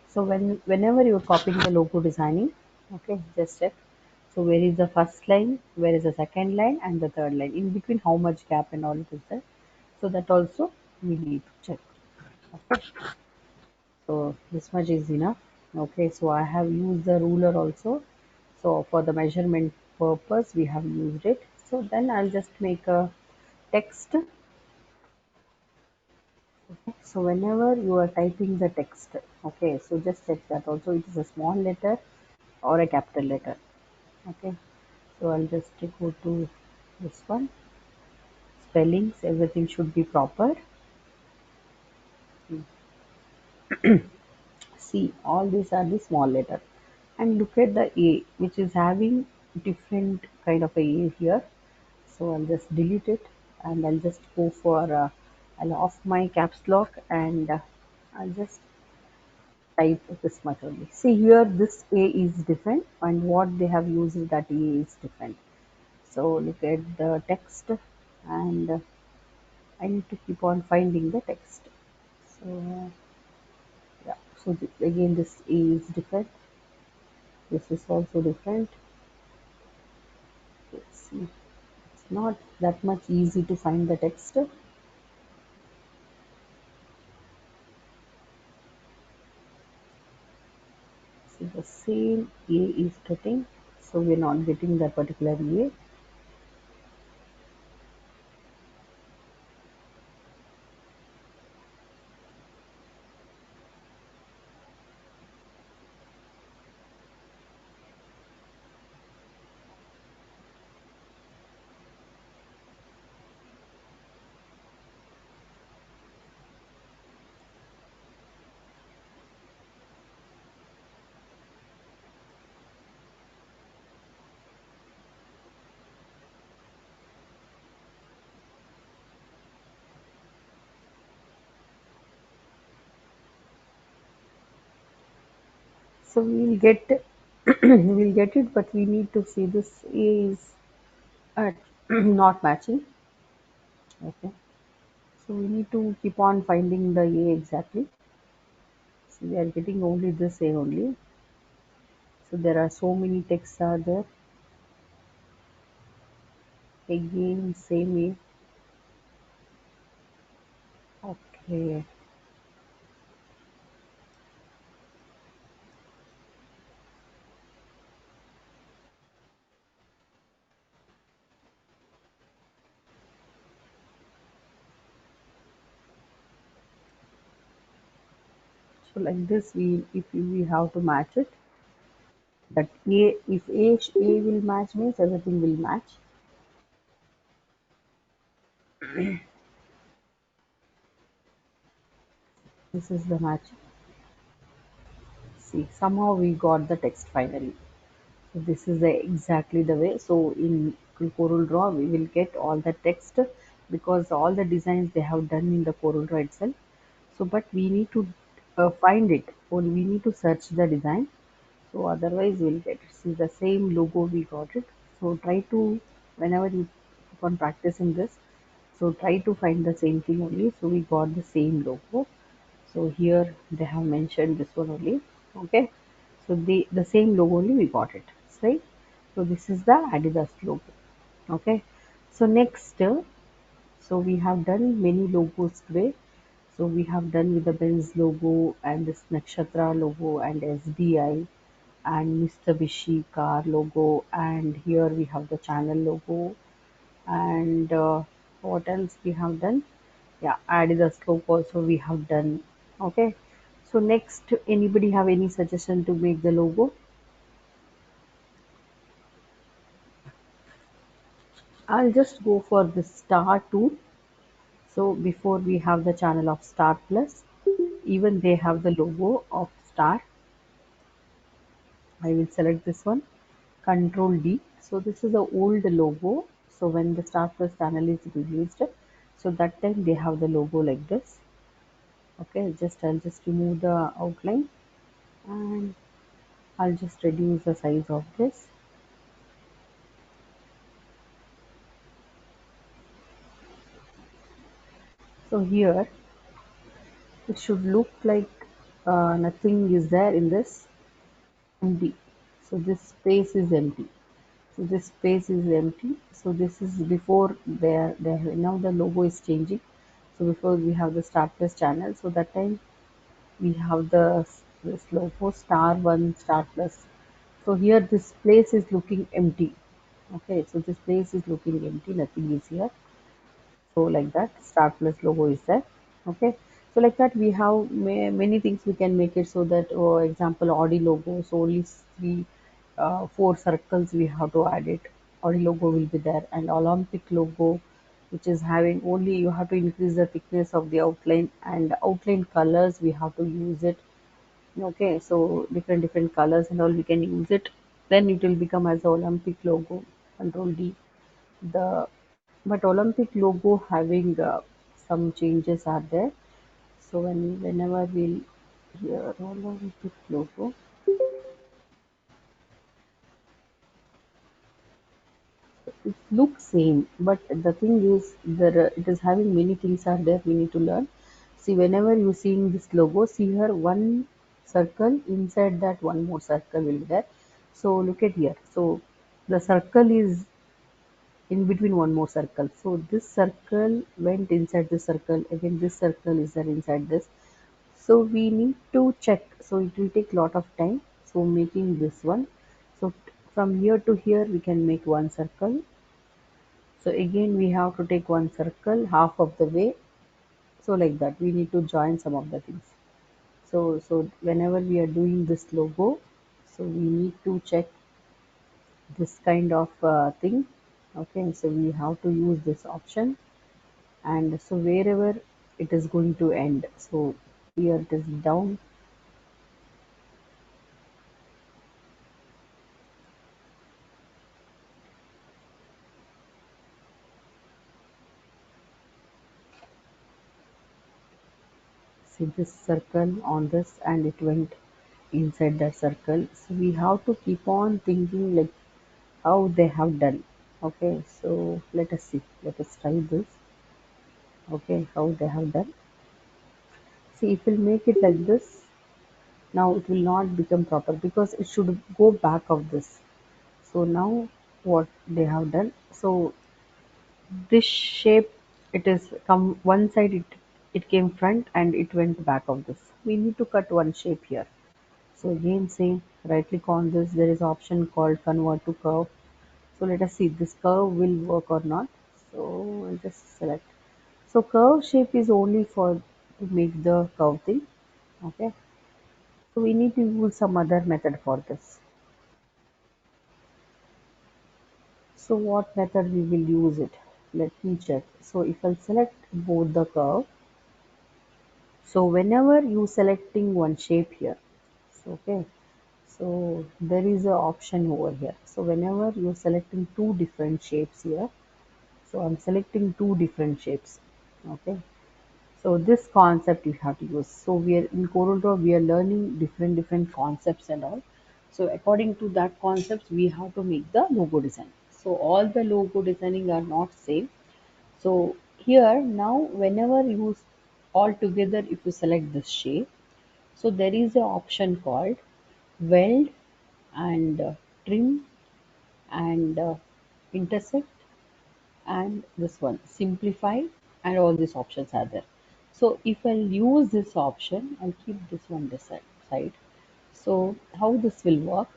So whenever you're copying the logo designing, okay, just check. So where is the first line, where is the second line, and the third line? In between, how much gap and all it is there? So that also we need to check. Okay. So this much is enough. Okay. So I have used the ruler also. So for the measurement purpose, we have used it. So then I'll just make a text. So whenever you are typing the text, okay, so just check that also it is a small letter or a capital letter. Okay, so I'll just go to this one. Spellings, everything should be proper. See, all these are the small letter. And look at the A, which is having different kind of a here. So I'll just delete it, and I'll just go for, I'll off my caps lock, and I'll just type this much only. See here, this A is different, and what they have used that A is different. So look at the text, and I need to keep on finding the text. So yeah, so again this A is different. This is also different. Let's see. It's not that much easy to find the text. So the same A is getting, so we're not getting that particular A. So we'll get we'll get it, but we need to see this A is uh, not matching. Okay. So we need to keep on finding the A exactly. So we are getting only this A only. So there are so many texts are there. Again, same A. Okay. So like this, we have to match it. That A, if A will match means everything will match. This is the match. See, somehow we got the text finally. So this is exactly the way. So in Corel Draw, we will get all the text because all the designs they have done in the Corel Draw itself. So, but we need to find it, or we need to search the design. So otherwise, we'll get it. See the same logo we got it. So try to whenever you keep on practicing this. So try to find the same thing only. So we got the same logo. So here they have mentioned this one only. Okay. So the same logo only we got it. Right. So this is the Adidas logo. Okay. So next, so we have done many logos today. So we have done with the Benz logo and this Nakshatra logo and SBI and Mitsubishi car logo, and here we have the channel logo, and what else we have done? Yeah, Adidas logo also we have done. Okay. So next, anybody have any suggestion to make the logo? I'll just go for the star tool. So before we have the channel of Star Plus, even they have the logo of star. I will select this one, Control D. So this is the old logo. So when the Star Plus channel is released, so that time they have the logo like this. Okay, I'll just remove the outline, and I'll just reduce the size of this. So here it should look like nothing is there in this, empty. So this space is empty. So this space is empty. So this is before there now the logo is changing. So before we have the Star Plus channel, so that time we have this logo star one Star Plus. So here this place is looking empty. Okay, so this place is looking empty, nothing is here. So like that Star Plus logo is there. Okay, so like that we have many things we can make it, so that example Audi logo, so only three four circles we have to add it. Audi logo will be there, and Olympic logo, which is having only you have to increase the thickness of the outline, and outline colors we have to use it. Okay, so different colors and all we can use it, then it will become as a Olympic logo. Control D. The but Olympic logo having some changes are there. So whenever we'll hear Olympic logo, it looks same, but the thing is there it is having many things are there we need to learn. See, whenever you seeing this logo, see here one circle, inside that one more circle will be there. So look at here. So the circle is in between one more circle. So this circle went inside this circle. Again, this circle is there inside this. So we need to check. So it will take lot of time. So making this one. So from here to here we can make one circle. So again we have to take one circle half of the way. So like that we need to join some of the things. So whenever we are doing this logo, so we need to check this kind of thing. Okay, so we have to use this option, and so wherever it is going to end, so here it is down. See this circle on this, and it went inside that circle. So we have to keep on thinking like how they have done. Okay, so let us see, let us try this. Okay, how they have done. See, if we'll make it like this, now it will not become proper because it should go back of this. So now what they have done, so this shape, it is come one side, it came front and it went back of this. We need to cut one shape here. So again same, right click on this, there is option called convert to curve. So let us see this curve will work or not. So I'll just select. So curve shape is only for to make the curve thing. Okay, so we need to use some other method for this. So what method we will use it? Let me check. So if I select both the curve, so whenever you selecting one shape here, so okay, so there is a option over here. So whenever you're selecting two different shapes here, so I'm selecting two different shapes. Okay, so this concept you have to use. So we are in CorelDRAW, we are learning different concepts and all. So according to that concepts, we have to make the logo design. So all the logo designing are not same. So here now, whenever you all together, if you select this shape, so there is an option called weld and trim and intersect and this one simplify, and all these options are there. So if I'll use this option, I'll keep this one this side. So how this will work?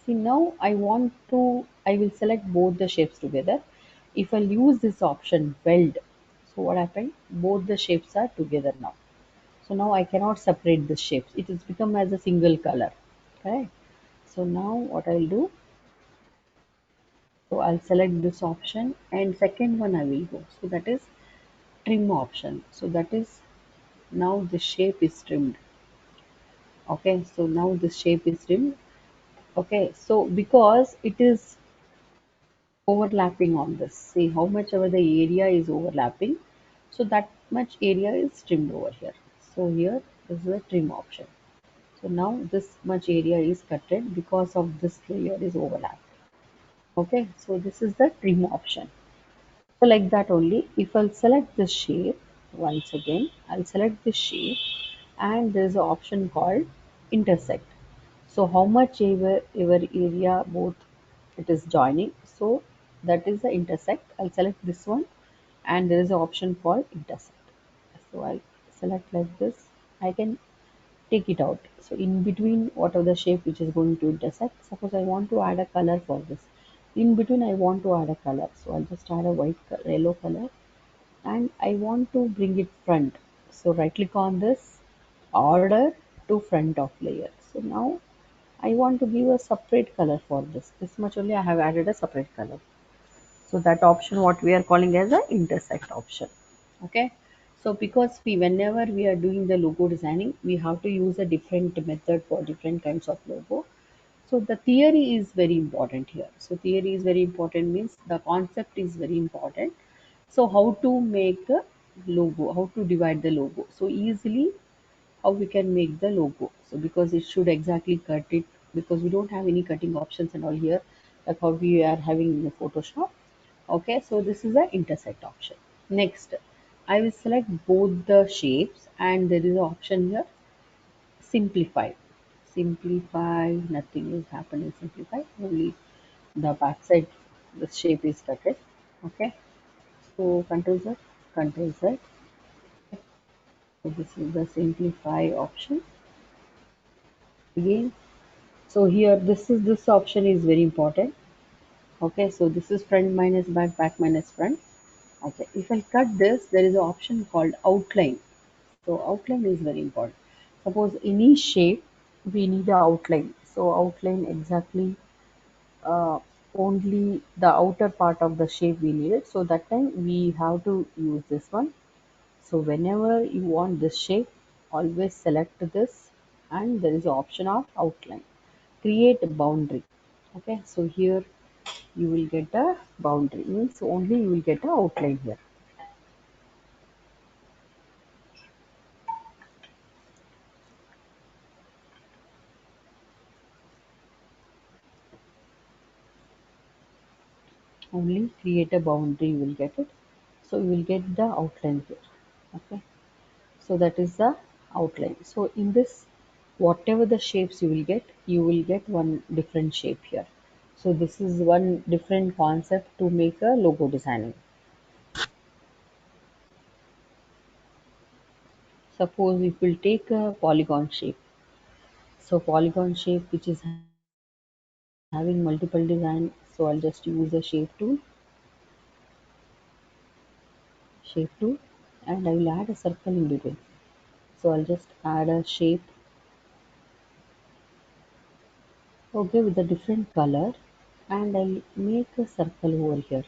See, now I will select both the shapes together. If I'll use this option weld, so what happened? Both the shapes are together now. So now I cannot separate the shapes. It has become as a single color. Okay. So now what I'll do? So I'll select this option and second one I will go. So that is trim option. So that is now the shape is trimmed. Okay. So now the shape is trimmed. Okay. So because it is overlapping on this. See how much ever the area is overlapping. So that much area is trimmed over here. So here is the trim option. So now this much area is cutted because of this layer is overlapped. Okay, so this is the trim option. So like that only, if I'll select the shape, once again, I'll select the shape and there's an option called intersect. So how much ever area both it is joining. So that is the intersect. I'll select this one and there is an option called intersect. So I'll select like this. I can take it out. So in between whatever the shape which is going to intersect, suppose I want to add a color for this. In between I want to add a color. So I'll just add a yellow color and I want to bring it front. So right click on this, order to front of layer. So now I want to give a separate color for this. This much only I have added a separate color. So that option what we are calling as a intersect option. Okay. So because whenever we are doing the logo designing, we have to use a different method for different kinds of logo. So the theory is very important here. So theory is very important means the concept is very important. So how to make a logo, how to divide the logo. So easily how we can make the logo. So because it should exactly cut it, because we don't have any cutting options and all here, like how we are having in the Photoshop. Okay, so this is the intersect option. Next, I will select both the shapes and there is an option here simplify. Simplify, nothing is happening. Simplify, only the backside, the shape is cut. Okay, so Control Z, Control Z. So this is the simplify option again. So here, this option is very important. Okay, so this is front minus back, back minus front. Okay, if I cut this, there is an option called outline. So outline is very important. Suppose any shape, we need a outline. So outline exactly uh, only the outer part of the shape we need it. So that time we have to use this one. So whenever you want this shape, always select this and there is an option of outline. Create a boundary. Okay, so here you will get a boundary, means only you will get a outline here. Only create a boundary you will get it. So you will get the outline here. Okay, so that is the outline. So in this, whatever the shapes you will get one different shape here. So this is one different concept to make a logo designing. Suppose if we'll take a polygon shape. So polygon shape which is having multiple design. So I'll just use the shape tool, and I will add a circle in between. So I'll just add a shape, okay, with a different color, and I'll make a circle over here.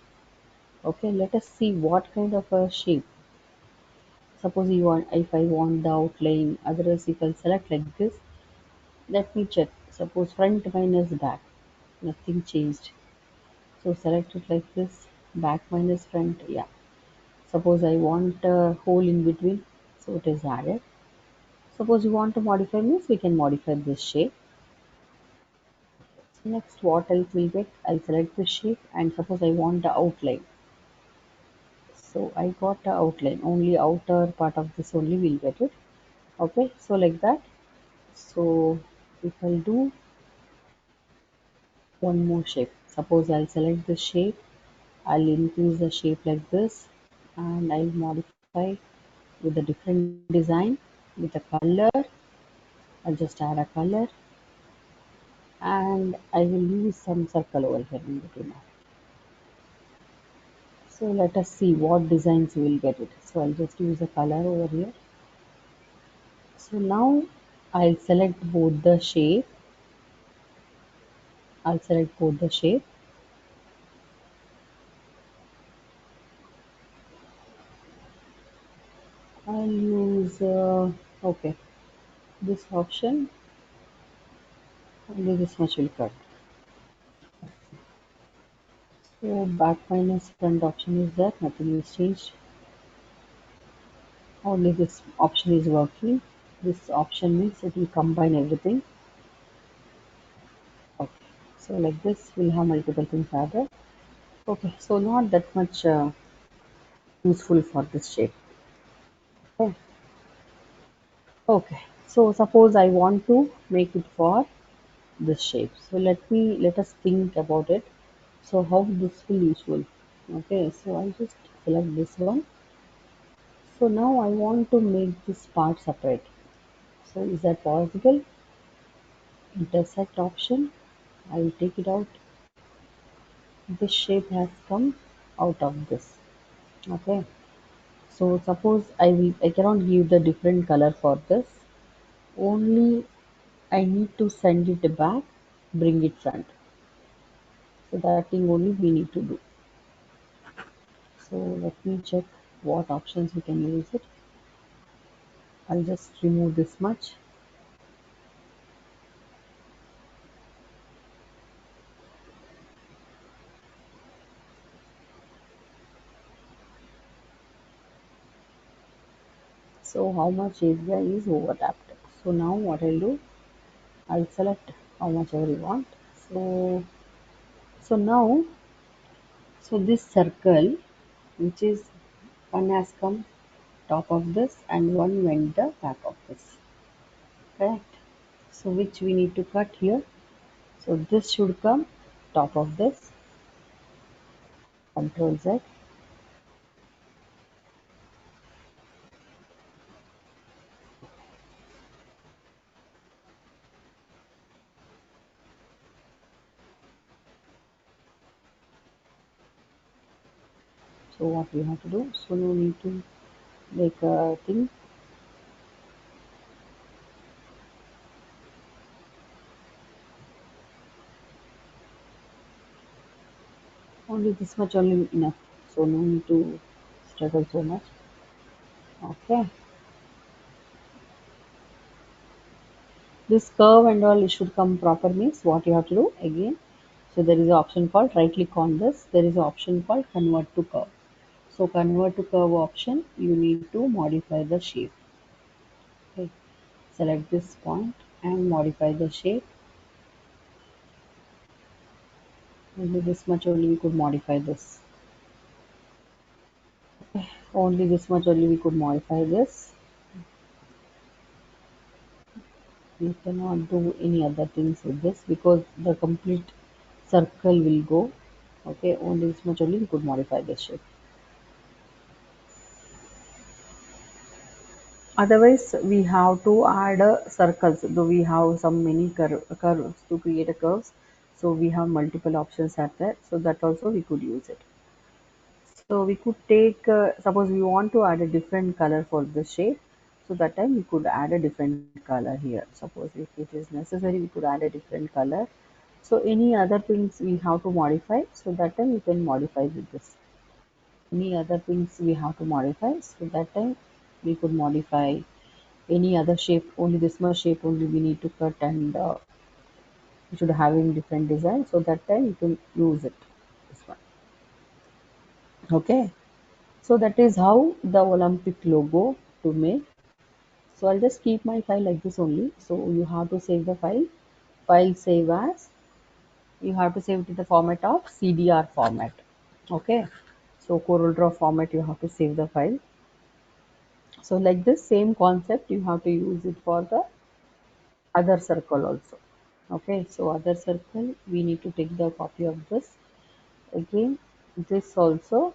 Okay, let us see what kind of a shape. Suppose you want, if I want the outline, otherwise if I'll select like this, let me check. Suppose front minus back, nothing changed. So select it like this, back minus front, yeah. Suppose I want a hole in between, so it is added. Suppose you want to modify means we can modify this shape. So next what else will get? I'll select the shape and suppose I want the outline. So I got a outline, only outer part of this only will get it. Okay, so like that. So if I'll do one more shape, suppose I'll select the shape, I'll increase the shape like this, and I'll modify with a different design with a color. I'll just add a color, and I will use some circle over here in between now. So let us see what designs we will get it. So I'll just use a color over here. So now I'll select both the shape. I'll select both the shape. I'll use okay, this option, only this much will cut. So back minus front option is there, nothing is changed. Only this option is working. This option means it will combine everything. Okay, so like this we'll have multiple things added. Okay, so not that much useful for this shape. Okay. Okay, so suppose I want to make it for this shape. So let us think about it. So how this will useful. Okay, so I'll just select this one. So now I want to make this part separate. So is that possible? Intersect option. I will take it out. This shape has come out of this. Okay. So suppose I cannot give the different color for this. Only I need to send it back, bring it front. So that thing only we need to do. So let me check what options we can use it. I'll just remove this much. So how much area is overlapped. So now what I'll do, I'll select how much ever you want. So now, so this circle, which is one has come top of this and one went the back of this, correct? So which we need to cut here. So this should come top of this, Control Z. So what we have to do, so no need to make a thing. Only this much only enough. So no need to struggle so much. Okay. This curve and all it should come proper means what you have to do again. So there is an option called right click on this. There is an option called convert to curve. So convert to curve option, you need to modify the shape. Okay. Select this point and modify the shape. Only this much only we could modify this. Only this much only we could modify this. We cannot do any other things with this because the complete circle will go. Okay, only this much only we could modify this shape. Otherwise, we have to add circles. Though we have some many curves to create a curves, so we have multiple options at there. So that also we could use it. So we could take, suppose we want to add a different color for the shape. So that time we could add a different color here. Suppose if it is necessary, we could add a different color. So any other things we have to modify. So that time we can modify with this. Any other things we have to modify. So that time we could modify any other shape. Only this much shape only we need to cut, and we should have in different design. So that time you can use it. This one. Okay. So that is how the Olympic logo to make. So I'll just keep my file like this only. So you have to save the file. File save as. You have to save it in the format of CDR format. Okay. So Corel Draw format, you have to save the file. So like this same concept, you have to use it for the other circle also. Okay, so other circle, we need to take the copy of this. Again, this also,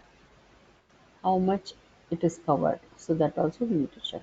how much it is covered. So that also we need to check.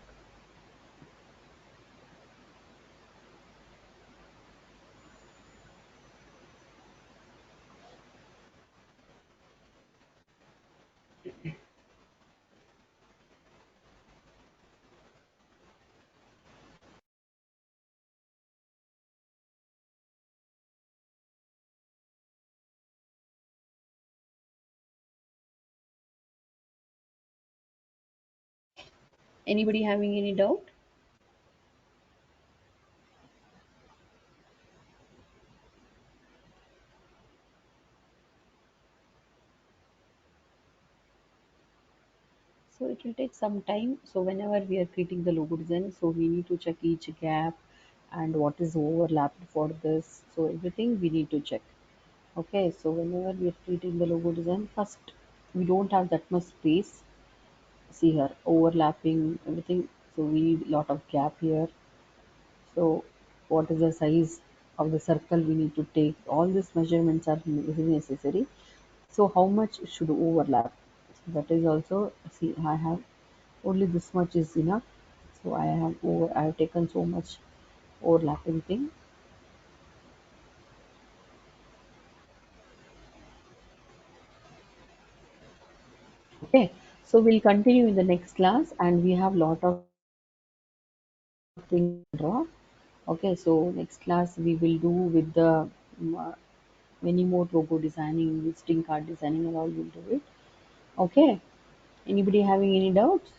Anybody having any doubt? So it will take some time. So whenever we are creating the logo design, so we need to check each gap and what is overlapped for this. So everything we need to check. Okay, so whenever we are creating the logo design, first we don't have that much space. See here, overlapping everything. So we need a lot of gap here. So what is the size of the circle we need to take? All these measurements are very necessary. So how much should overlap? So that is also, see, I have only this much is enough. So I have taken so much overlapping thing. Okay, so we'll continue in the next class, and we have lot of things to draw. Okay, so next class we will do with the many more logo designing, visiting card designing, and all we'll do it. Okay, anybody having any doubts?